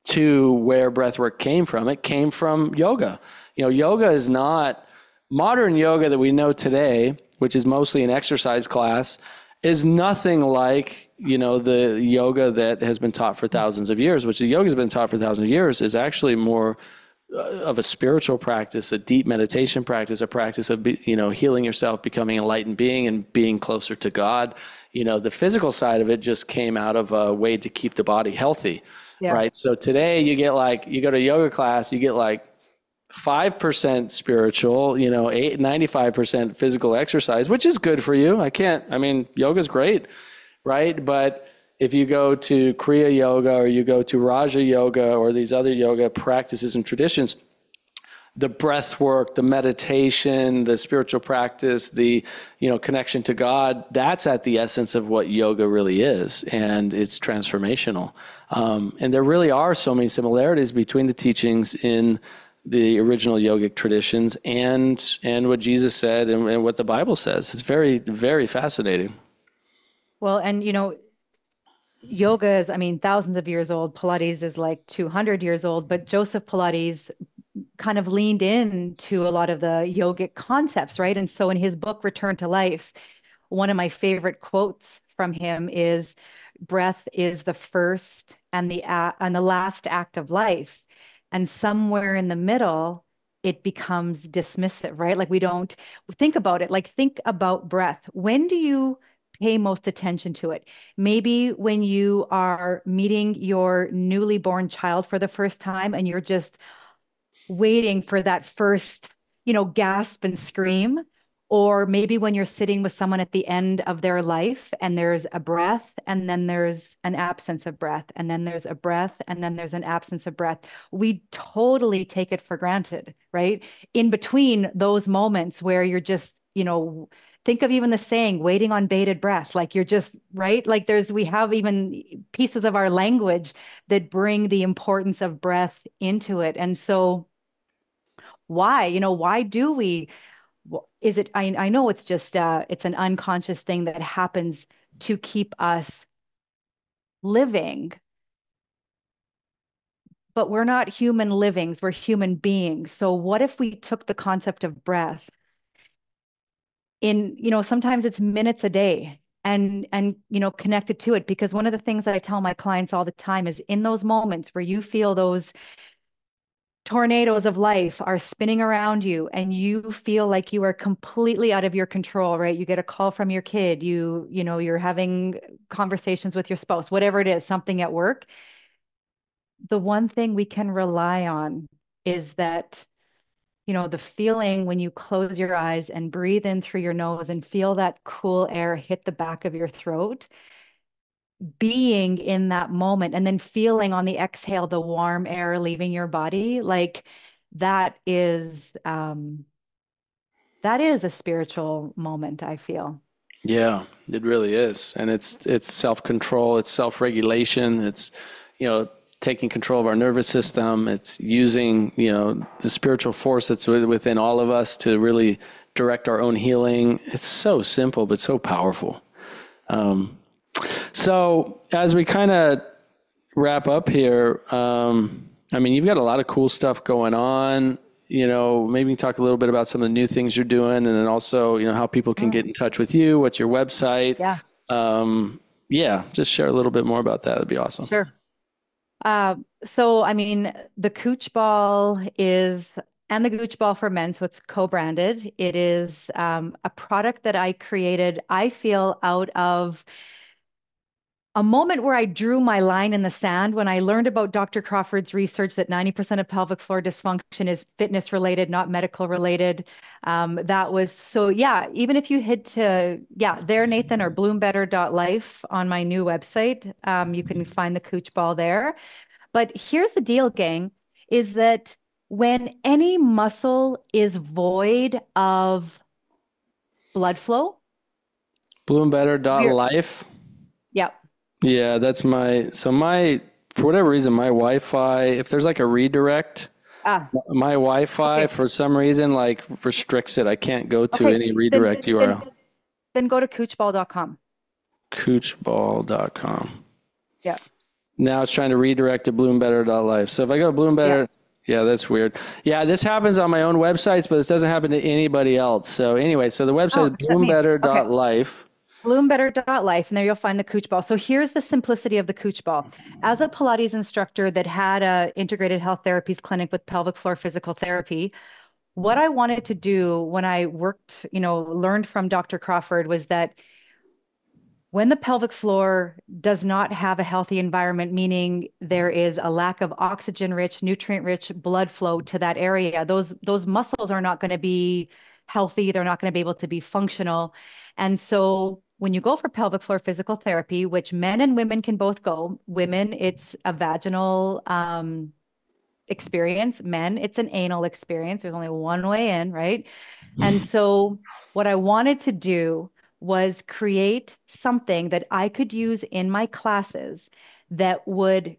[SPEAKER 3] to where breath work came from. It came from yoga. Yoga is not modern yoga that we know today, which is mostly an exercise class, is nothing like, the yoga that has been taught for thousands of years, which the yoga has been taught for thousands of years is actually more of a spiritual practice, a deep meditation practice, a practice of, healing yourself, becoming an enlightened being and being closer to God. The physical side of it just came out of a way to keep the body healthy, right? So today you go to a yoga class, you get 5% spiritual, 95% physical exercise, which is good for you. Yoga's great, right? But if you go to Kriya Yoga or you go to Raja Yoga or these other yoga practices and traditions, the breath work, the meditation, the spiritual practice, the connection to God, that's at the essence of what yoga really is, and it's transformational. And there really are so many similarities between the teachings in the original yogic traditions and what Jesus said and what the Bible says. It's very, very fascinating.
[SPEAKER 1] Well, and yoga is, thousands of years old. Pilates is like 200 years old, but Joseph Pilates kind of leaned into a lot of the yogic concepts, right? And so in his book, Return to Life, one of my favorite quotes from him is, breath is the first and the last act of life. And somewhere in the middle, it becomes dismissive, right? Like we don't think about it. Like think about breath. When do you pay most attention to it? Maybe when you are meeting your newly born child for the first time and you're just waiting for that first, gasp and scream. Or maybe when you're sitting with someone at the end of their life and there's a breath and then there's an absence of breath and then there's a breath and then there's an absence of breath. We totally take it for granted, right? In between those moments where you're just, think of even the saying, waiting on bated breath, like you're just, right? Like we have even pieces of our language that bring the importance of breath into it. And so why do we, is it, I know it's just, it's an unconscious thing that happens to keep us living, but we're not human livings, we're human beings. So what if we took the concept of breath in, sometimes it's minutes a day and connected to it? Because one of the things I tell my clients all the time is, in those moments where you feel those tornadoes of life are spinning around you and you feel like you are completely out of your control, right? You get a call from your kid, you're having conversations with your spouse, whatever it is, something at work. The one thing we can rely on is that, the feeling when you close your eyes and breathe in through your nose and feel that cool air hit the back of your throat, being in that moment and then feeling on the exhale the warm air leaving your body, like that is a spiritual moment, I feel.
[SPEAKER 3] Yeah, it really is. And it's self-control, it's self-regulation, it's taking control of our nervous system, it's using the spiritual force that's within all of us to really direct our own healing. It's so simple but so powerful. So as we kind of wrap up here, you've got a lot of cool stuff going on. Maybe talk a little bit about some of the new things you're doing, and then also, how people can get in touch with you. What's your website?
[SPEAKER 1] Yeah.
[SPEAKER 3] Just share a little bit more about that. That'd be awesome.
[SPEAKER 1] Sure. The Cooch Ball and the Gooch Ball for men, so it's co-branded. It is a product that I created, I feel, out of a moment where I drew my line in the sand when I learned about Dr. Crawford's research that 90% of pelvic floor dysfunction is fitness related, not medical related. That was so, yeah, even if you head to, yeah, there, Nathan, or bloombetter.life on my new website, you can find the Cooch Ball there. But here's the deal, gang, is that when any muscle is void of blood flow, we're,
[SPEAKER 3] Bloombetter.life.
[SPEAKER 1] yeah.
[SPEAKER 3] Yeah, that's for whatever reason, my Wi-Fi, if there's like a redirect,
[SPEAKER 1] Ah,
[SPEAKER 3] my Wi-Fi
[SPEAKER 1] okay.
[SPEAKER 3] for some reason like restricts it. I can't go to
[SPEAKER 1] Okay.
[SPEAKER 3] any
[SPEAKER 1] Then,
[SPEAKER 3] redirect
[SPEAKER 1] then,
[SPEAKER 3] URL.
[SPEAKER 1] then go to coochball.com.
[SPEAKER 3] Coochball.com.
[SPEAKER 1] Yeah.
[SPEAKER 3] Now it's trying to redirect to bloombetter.life. So if I go to
[SPEAKER 1] Yeah.
[SPEAKER 3] Bloombetter, yeah, that's weird. Yeah, this happens on my own websites, but this doesn't happen to anybody else. So anyway, so the website is
[SPEAKER 1] Oh, that means, okay.
[SPEAKER 3] bloombetter.life.
[SPEAKER 1] Bloombetter.life, and there you'll find the Cooch Ball. So here's the simplicity of the Cooch Ball. As a Pilates instructor that had a integrated health therapies clinic with pelvic floor physical therapy, what I wanted to do when I worked, learned from Dr. Crawford was that when the pelvic floor does not have a healthy environment, meaning there is a lack of oxygen-rich, nutrient-rich blood flow to that area, those muscles are not going to be healthy. They're not going to be able to be functional. And so when you go for pelvic floor physical therapy, which men and women can both go, women, it's a vaginal experience. Men, it's an anal experience. There's only one way in, right? And so, what I wanted to do was create something that I could use in my classes that would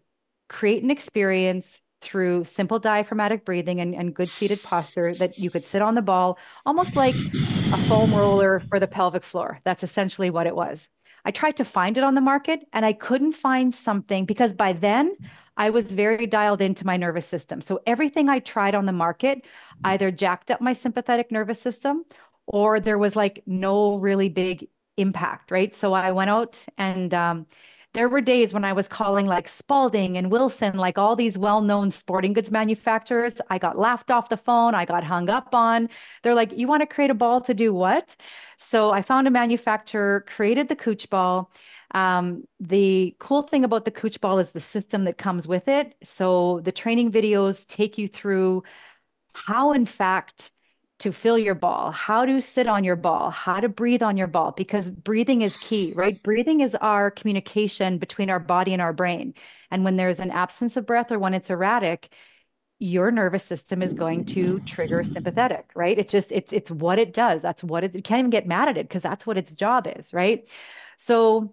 [SPEAKER 1] create an experience through simple diaphragmatic breathing and good seated posture that you could sit on the ball, almost like a foam roller for the pelvic floor. That's essentially what it was. I tried to find it on the market and I couldn't find something because by then I was very dialed into my nervous system. So everything I tried on the market either jacked up my sympathetic nervous system or there was like no really big impact, right? So I went out and there were days when I was calling like Spalding and Wilson, like all these well-known sporting goods manufacturers. I got laughed off the phone. I got hung up on. They're like, "You want to create a ball to do what?" So I found a manufacturer, created the Cooch Ball. The cool thing about the Cooch Ball is the system that comes with it. So the training videos take you through how, in fact, to fill your ball, how to sit on your ball, how to breathe on your ball, because breathing is key, right? Breathing is our communication between our body and our brain. And when there's an absence of breath or when it's erratic, your nervous system is going to trigger sympathetic, right? It's what it does. That's what it, you can't even get mad at it because that's what its job is, right? So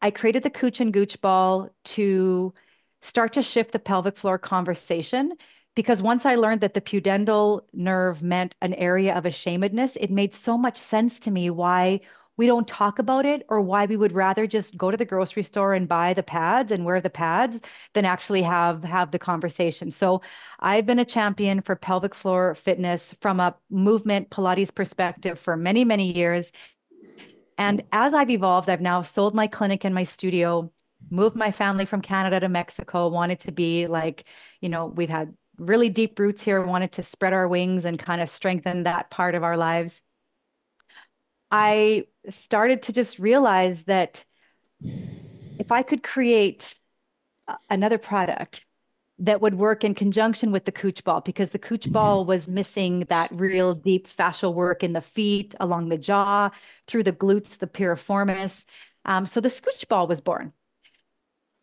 [SPEAKER 1] I created the Cooch and Gooch ball to start to shift the pelvic floor conversation because once I learned that the pudendal nerve meant an area of ashamedness, it made so much sense to me why we don't talk about it or why we would rather just go to the grocery store and buy the pads and wear the pads than actually have the conversation. So I've been a champion for pelvic floor fitness from a movement Pilates perspective for many, many years. And as I've evolved, I've now sold my clinic and my studio, moved my family from Canada to Mexico, wanted to be like, we've had really deep roots here, wanted to spread our wings and kind of strengthen that part of our lives. I started to just realize that if I could create another product that would work in conjunction with the Cooch ball, because the Cooch ball was missing that real deep fascial work in the feet, along the jaw, through the glutes, the piriformis. So the Scooch ball was born.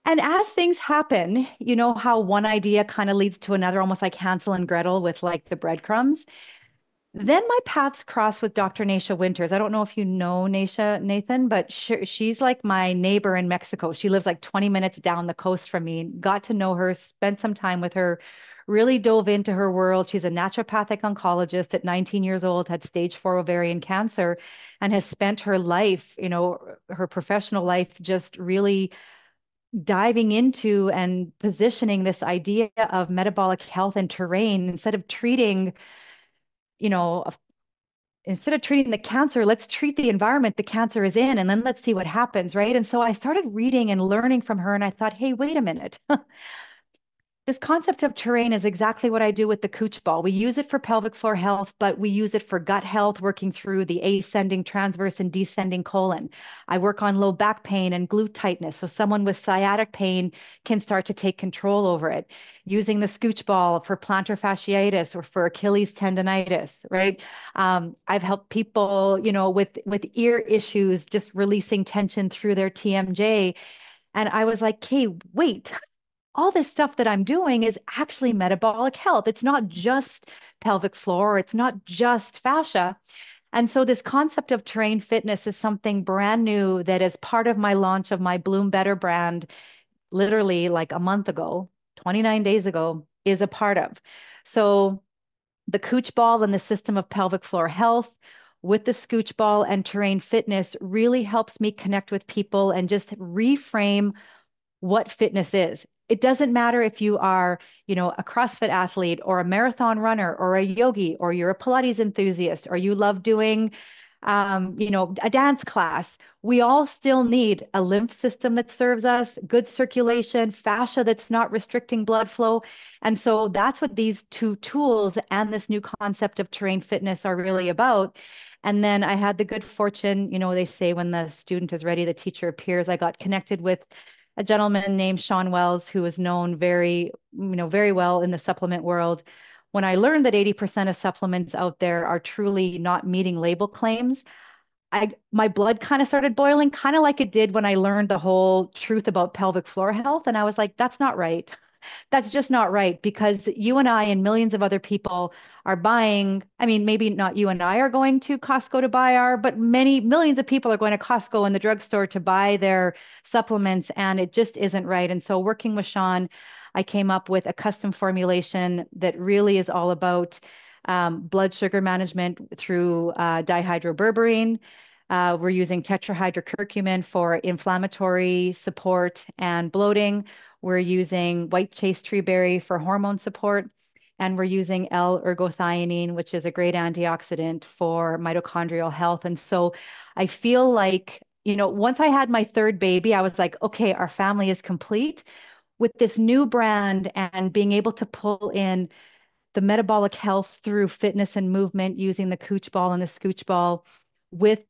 [SPEAKER 1] And as things happen, you know how one idea kind of leads to another, almost like Hansel and Gretel with like the breadcrumbs. Then my paths crossed with Dr. Naisha Winters. I don't know if you know Naisha, Nathan, but she's like my neighbor in Mexico. She lives like 20 minutes down the coast from me. Got to know her, spent some time with her, really dove into her world. She's a naturopathic oncologist at 19 years old, had stage 4 ovarian cancer, and has spent her life, her professional life just really diving into and positioning this idea of metabolic health and terrain instead of treating, you know, instead of treating the cancer, let's treat the environment the cancer is in and then let's see what happens, right? And so I started reading and learning from her and I thought, hey, wait a minute. this concept of terrain is exactly what I do with the Cooch ball. We use it for pelvic floor health, but we use it for gut health, working through the ascending, transverse, and descending colon. I work on low back pain and glute tightness, so someone with sciatic pain can start to take control over it. Using the Scooch ball for plantar fasciitis or for Achilles tendonitis, right? I've helped people, with ear issues, just releasing tension through their TMJ. And I was like, "Okay, wait, all this stuff that I'm doing is actually metabolic health. It's not just pelvic floor, it's not just fascia." And so this concept of terrain fitness is something brand new that is part of my launch of my Bloom Better brand, literally like a month ago, 29 days ago, is a part of. So the Cooch ball and the system of pelvic floor health with the Scooch ball and terrain fitness really helps me connect with people and just reframe what fitness is. It doesn't matter if you are, a CrossFit athlete or a marathon runner or a yogi or you're a Pilates enthusiast or you love doing, a dance class. We all still need a lymph system that serves us, good circulation, fascia that's not restricting blood flow. And so that's what these two tools and this new concept of terrain fitness are really about. And then I had the good fortune, they say when the student is ready, the teacher appears. I got connected with a gentleman named Sean Wells, who is known very well in the supplement world. When I learned that 80% of supplements out there are truly not meeting label claims, my blood kind of started boiling, kind of like it did when I learned the whole truth about pelvic floor health. And I was like, that's not right. That's just not right, because you and I and millions of other people are buying. I mean, maybe not you and I are going to Costco to buy but many millions of people are going to Costco and the drugstore to buy their supplements, and it just isn't right. And so working with Sean, I came up with a custom formulation that really is all about blood sugar management through dihydroberberine. We're using tetrahydrocurcumin for inflammatory support and bloating. We're using white chase tree berry for hormone support. And we're using L-ergothioneine, which is a great antioxidant for mitochondrial health. And so I feel like, once I had my third baby, I was like, okay, our family is complete. With this new brand and being able to pull in the metabolic health through fitness and movement using the Cooch ball and the Scooch ball with,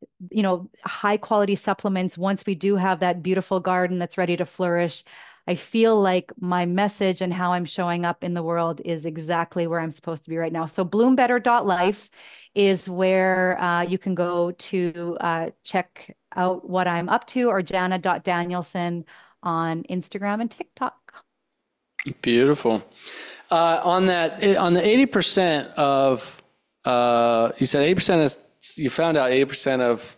[SPEAKER 1] high quality supplements. Once we do have that beautiful garden that's ready to flourish, I feel like my message and how I'm showing up in the world is exactly where I'm supposed to be right now. So bloombetter.life is where you can go to check out what I'm up to, or Jana.Danielson on Instagram and TikTok.
[SPEAKER 3] Beautiful. On the 80% of, you said 80% is, you found out 80% of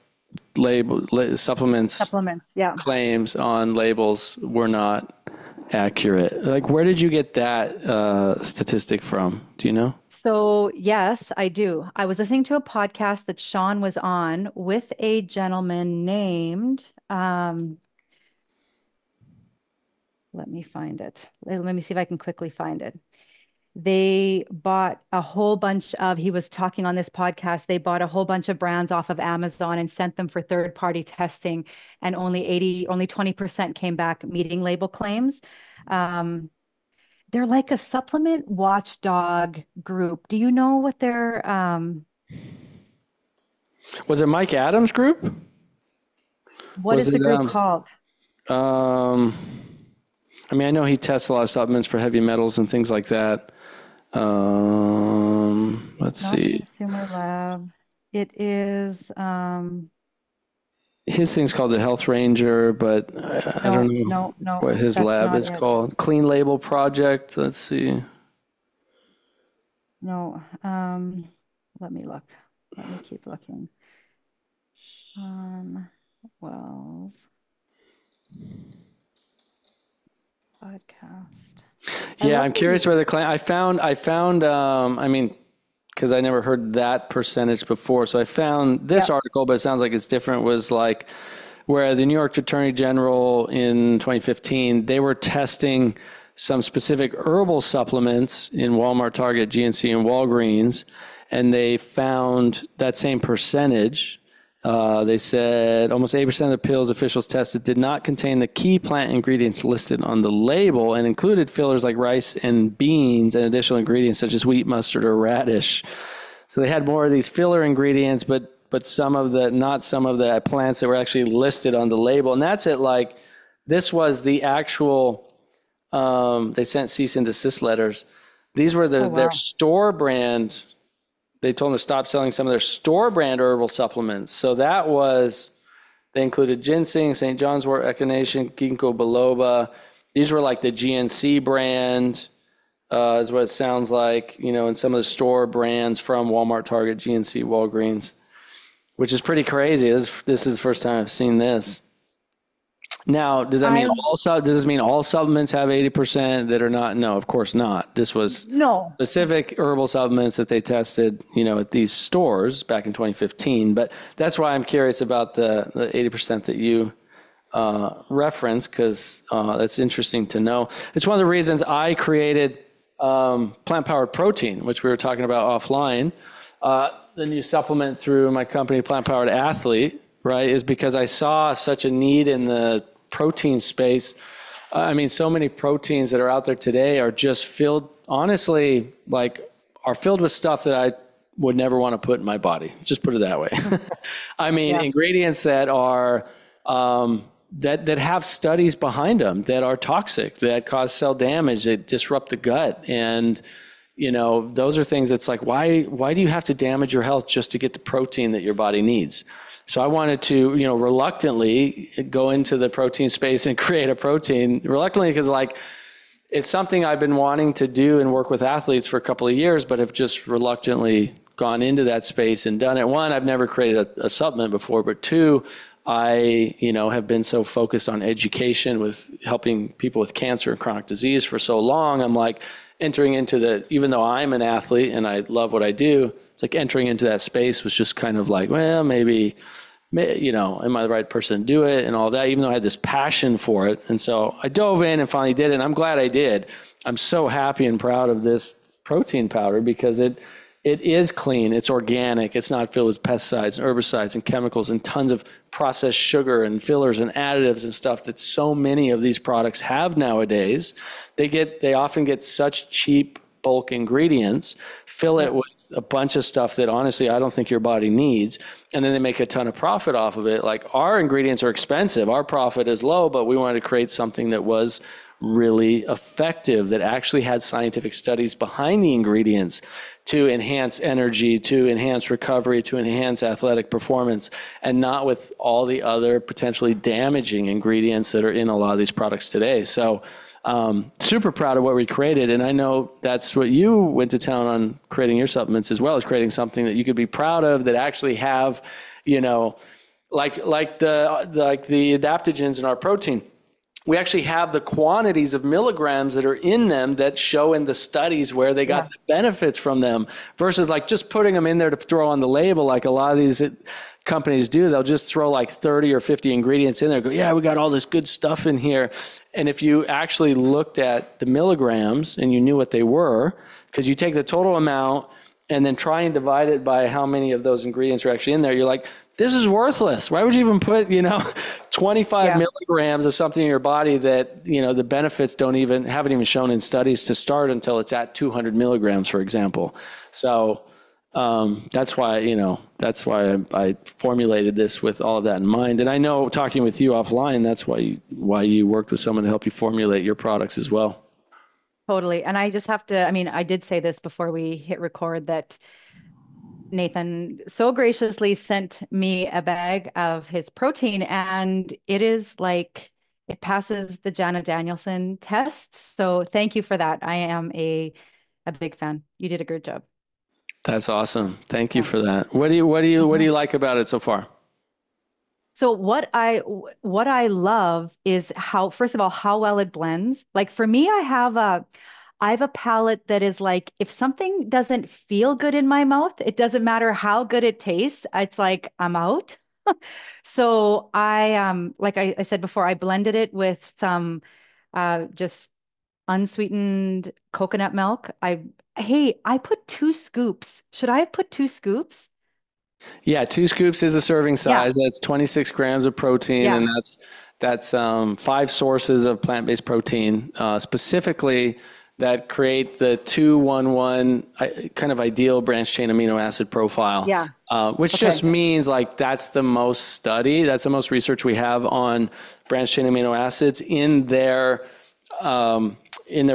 [SPEAKER 3] supplements,
[SPEAKER 1] yeah,
[SPEAKER 3] claims on labels were not accurate. Like, where did you get that statistic from? Do you know?
[SPEAKER 1] So yes, I do. I was listening to a podcast that Sean was on with a gentleman named, let me find it. Let me see if I can quickly find it. They bought a whole bunch of, he was talking on this podcast, they bought a whole bunch of brands off of Amazon and sent them for third-party testing, and only 20% came back meeting label claims. They're like a supplement watchdog group. Do you know what their
[SPEAKER 3] Was it Mike Adams' group?
[SPEAKER 1] What is the group called?
[SPEAKER 3] I mean, I know he tests a lot of supplements for heavy metals and things like that. Let's see.
[SPEAKER 1] Consumer Lab. It is.
[SPEAKER 3] His thing's called the Health Ranger, but I don't know what his lab is called. Clean Label Project. Let's see.
[SPEAKER 1] No. Let me look. Let me keep looking. Sean Wells podcast.
[SPEAKER 3] Yeah, I'm curious where the claim. I found. I mean, because I never heard that percentage before, so I found this article, but it sounds like it's different. Was like where the New York Attorney General in 2015, they were testing some specific herbal supplements in Walmart, Target, GNC, and Walgreens, and they found that same percentage They said almost 80% of the pills officials tested did not contain the key plant ingredients listed on the label and included fillers like rice and beans and additional ingredients such as wheat, mustard, or radish. So they had more of these filler ingredients, but not some of the plants that were actually listed on the label. And that's it. Like, this was the actual, they sent cease and desist letters. These were their store brand. They told them to stop selling some of their store brand herbal supplements. So they included ginseng, St. John's wort, echinacea, ginkgo biloba. These were like the GNC brand, is what it sounds like, and some of the store brands from Walmart, Target, GNC, Walgreens, which is pretty crazy. This is the first time I've seen this. Now, does this mean all supplements have 80% that are not? No, of course not. This was specific herbal supplements that they tested, at these stores back in 2015. But that's why I'm curious about the 80% that you reference, because that's interesting to know. It's one of the reasons I created plant-powered protein, which we were talking about offline. The new supplement through my company, Plant-Powered Athlete, right, is because I saw such a need in the protein space. I mean, so many proteins that are out there today are just filled, honestly, are filled with stuff that I would never want to put in my body. Let's just put it that way. I mean, ingredients that are, that have studies behind them that are toxic, that cause cell damage, that disrupt the gut. And, those are things that's like, why do you have to damage your health just to get the protein that your body needs? So I wanted to, reluctantly go into the protein space and create a protein, reluctantly, because it's something I've been wanting to do and work with athletes for a couple of years, but have just reluctantly gone into that space and done it. One, I've never created a supplement before, but two, I, have been so focused on education with helping people with cancer and chronic disease for so long. I'm like entering into even though I'm an athlete and I love what I do, it's like entering into that space was just kind of like, well, maybe, am I the right person to do it and all that, even though I had this passion for it. And so I dove in and finally did it. And I'm glad I did. I'm so happy and proud of this protein powder because it is clean. It's organic. It's not filled with pesticides and herbicides and chemicals and tons of processed sugar and fillers and additives and stuff that so many of these products have nowadays. They often get such cheap bulk ingredients, fill it with a bunch of stuff that honestly I don't think your body needs, and then they make a ton of profit off of it. Like, our ingredients are expensive, our profit is low, but we wanted to create something that was really effective, that actually had scientific studies behind the ingredients to enhance energy, to enhance recovery, to enhance athletic performance, and not with all the other potentially damaging ingredients that are in a lot of these products today. So super proud of what we created. And I know that's what you went to town on, creating your supplements as well, as creating something that you could be proud of, that actually have, like the adaptogens in our protein. We actually have the quantities of milligrams that are in them that show in the studies where they got the benefits from them, versus like just putting them in there to throw on the label like a lot of these companies do. They'll just throw like 30 or 50 ingredients in there, go, yeah, we got all this good stuff in here. And if you actually looked at the milligrams and you knew what they were, because you take the total amount and then try and divide it by how many of those ingredients are actually in there, you're like, this is worthless. Why would you even put, 25 milligrams of something in your body that, the benefits haven't even shown in studies to start until it's at 200 milligrams, for example. So that's why I formulated this with all of that in mind. And I know, talking with you offline, that's why you worked with someone to help you formulate your products as well.
[SPEAKER 1] Totally. And I just have to, I did say this before we hit record, that Nathan so graciously sent me a bag of his protein, and it is like, it passes the Jana Danielson tests. So thank you for that. I am a big fan. You did a great job.
[SPEAKER 3] That's awesome. Thank you for that. What do you like about it so far?
[SPEAKER 1] So what I love is how, first of all, how well it blends. Like, for me, I have a palate that is like, if something doesn't feel good in my mouth, it doesn't matter how good it tastes. It's like, I'm out. So like I said before, I blended it with some just unsweetened coconut milk. I put 2 scoops. Should I have put 2 scoops?
[SPEAKER 3] Yeah, 2 scoops is a serving
[SPEAKER 1] Yeah.
[SPEAKER 3] size. That's 26 grams of protein,
[SPEAKER 1] Yeah.
[SPEAKER 3] and that's 5 sources of plant-based protein, specifically that create the 2-1-1 kind of ideal branched chain amino acid profile.
[SPEAKER 1] Yeah.
[SPEAKER 3] Which
[SPEAKER 1] Okay.
[SPEAKER 3] just means like that's the most study, that's the most research we have on branched chain amino acids in their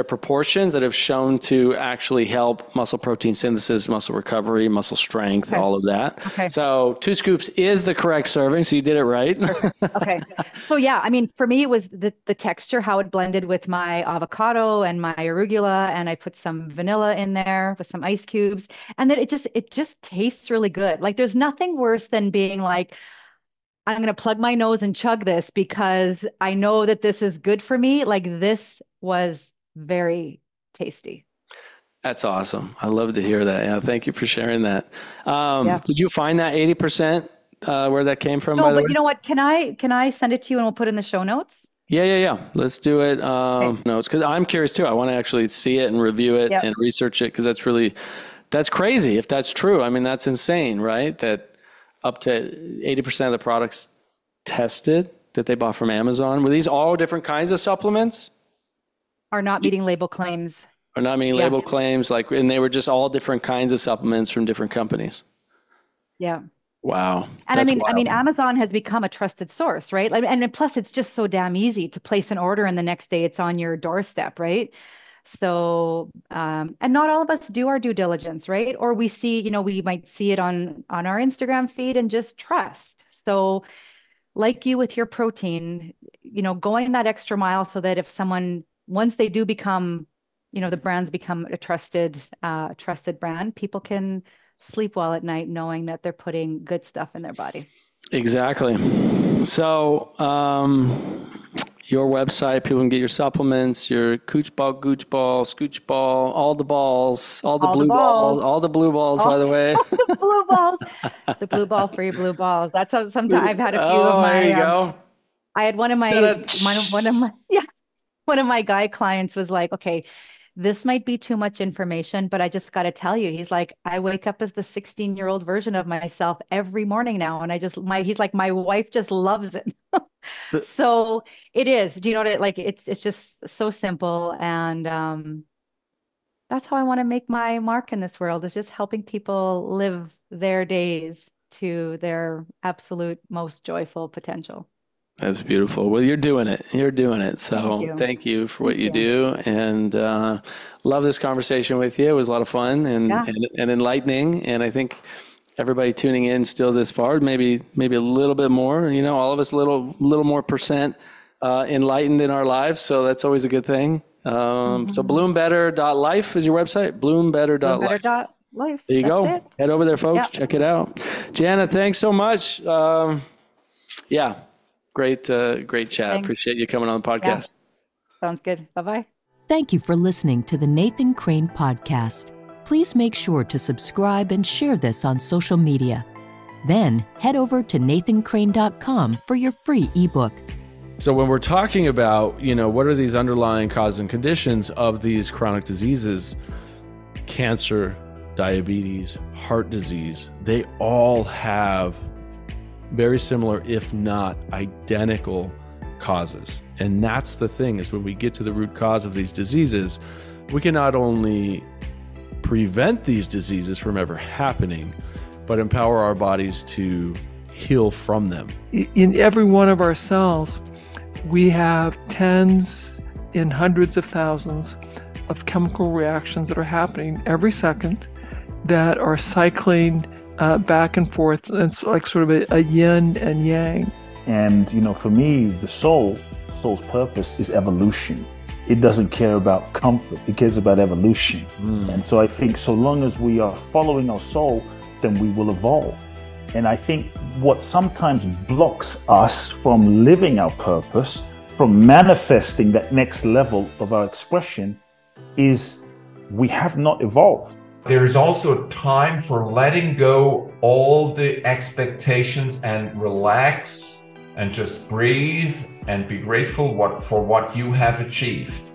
[SPEAKER 3] proportions that have shown to actually help muscle protein synthesis, muscle recovery, muscle strength,
[SPEAKER 1] Okay.
[SPEAKER 3] all of that.
[SPEAKER 1] Okay.
[SPEAKER 3] So 2 scoops is the correct serving. So you did it right.
[SPEAKER 1] Perfect. Okay. So yeah, I mean, for me, it was the texture, how it blended with my avocado and my arugula, and I put some vanilla in there with some ice cubes, and then it just tastes really good. Like there's nothing worse than being like, I'm gonna plug my nose and chug this because I know that this is good for me. Like this was very tasty.
[SPEAKER 3] That's awesome. I love to hear that. Yeah, thank you for sharing that.
[SPEAKER 1] Yeah.
[SPEAKER 3] Did you find that 80% where that came from,
[SPEAKER 1] No,
[SPEAKER 3] by the
[SPEAKER 1] but
[SPEAKER 3] way?
[SPEAKER 1] you know what? Can I send it to you and we'll put it in the show notes?
[SPEAKER 3] Yeah. Let's do it.
[SPEAKER 1] Okay.
[SPEAKER 3] Notes, because I'm curious too. I want to actually see it and review it
[SPEAKER 1] Yep.
[SPEAKER 3] and research it because that's crazy if that's true. I mean, that's insane, right? That up to 80% of the products tested that they bought from Amazon, were these all different kinds of supplements?
[SPEAKER 1] Are not meeting label claims.
[SPEAKER 3] Or not meaning
[SPEAKER 1] Yeah.
[SPEAKER 3] label claims, and they were just all different kinds of supplements from different companies.
[SPEAKER 1] Yeah.
[SPEAKER 3] Wow,
[SPEAKER 1] And
[SPEAKER 3] that's
[SPEAKER 1] I mean,
[SPEAKER 3] wild.
[SPEAKER 1] Amazon has become a trusted source, right? Like, and plus, it's just so damn easy to place an order, and the next day it's on your doorstep, right? So, and not all of us do our due diligence, right? Or we see, we might see it on our Instagram feed and just trust. So, like you with your protein, going that extra mile so that if someone, once they do become, the brands become a trusted brand, people can sleep well at night knowing that they're putting good stuff in their body.
[SPEAKER 3] Exactly. So, your website, people can get your supplements, your cooch ball, gooch ball, scooch ball, all the balls, all the
[SPEAKER 1] All the
[SPEAKER 3] blue balls,
[SPEAKER 1] balls,
[SPEAKER 3] all the blue balls, by
[SPEAKER 1] all
[SPEAKER 3] the way.
[SPEAKER 1] the blue balls, the blue ball free blue balls. That's how sometimes I've had a few of
[SPEAKER 3] Oh, there you
[SPEAKER 1] my,
[SPEAKER 3] go.
[SPEAKER 1] I had yeah, one of my guy clients was like, okay, this might be too much information, but I just got to tell you, he's like, I wake up as the 16-year-old version of myself every morning now. And he's like, my wife just loves it. So it is, do you know what like, it's just so simple. And, that's how I want to make my mark in this world is just helping people live their days to their absolute most joyful potential.
[SPEAKER 3] That's beautiful. Well, you're doing it. You're doing it.
[SPEAKER 1] Thank
[SPEAKER 3] So
[SPEAKER 1] you.
[SPEAKER 3] thank you for what
[SPEAKER 1] Thank
[SPEAKER 3] you
[SPEAKER 1] you.
[SPEAKER 3] do. And love this conversation with you. It was a lot of fun
[SPEAKER 1] Yeah.
[SPEAKER 3] and enlightening. And I think everybody tuning in still this far, maybe a little bit more, all of us a little more percent enlightened in our lives. So that's always a good thing. So
[SPEAKER 1] Hmm.
[SPEAKER 3] bloombetter.life is your website, bloombetter.life.
[SPEAKER 1] Life.
[SPEAKER 3] There you
[SPEAKER 1] That's
[SPEAKER 3] go.
[SPEAKER 1] it.
[SPEAKER 3] Head over there, folks.
[SPEAKER 1] Yeah.
[SPEAKER 3] Check it out. Jana, thanks so much. Yeah, great chat.
[SPEAKER 1] Thanks.
[SPEAKER 3] Appreciate you coming on the
[SPEAKER 1] Yeah.
[SPEAKER 3] podcast.
[SPEAKER 1] Sounds good. Bye-bye.
[SPEAKER 4] Thank you for listening to the Nathan Crane Podcast. Please make sure to subscribe and share this on social media. Then head over to nathancrane.com for your free ebook.
[SPEAKER 2] So when we're talking about, what are these underlying causes and conditions of these chronic diseases, cancer, diabetes, heart disease, they all have very similar, if not identical, causes. And that's the thing, is when we get to the root cause of these diseases, we can not only prevent these diseases from ever happening, but empower our bodies to heal from them.
[SPEAKER 5] In every one of our cells, we have tens and hundreds of thousands of chemical reactions that are happening every second that are cycling back and forth. And it's like sort of a yin and yang.
[SPEAKER 6] And, for me, the soul's purpose is evolution. It doesn't care about comfort. It cares about evolution. And so I think so long as we are following our soul, then we will evolve. And I think what sometimes blocks us from living our purpose, from manifesting that next level of our expression, is we have not evolved.
[SPEAKER 7] There is also a time for letting go all the expectations and relax and just breathe and be grateful for what you have achieved.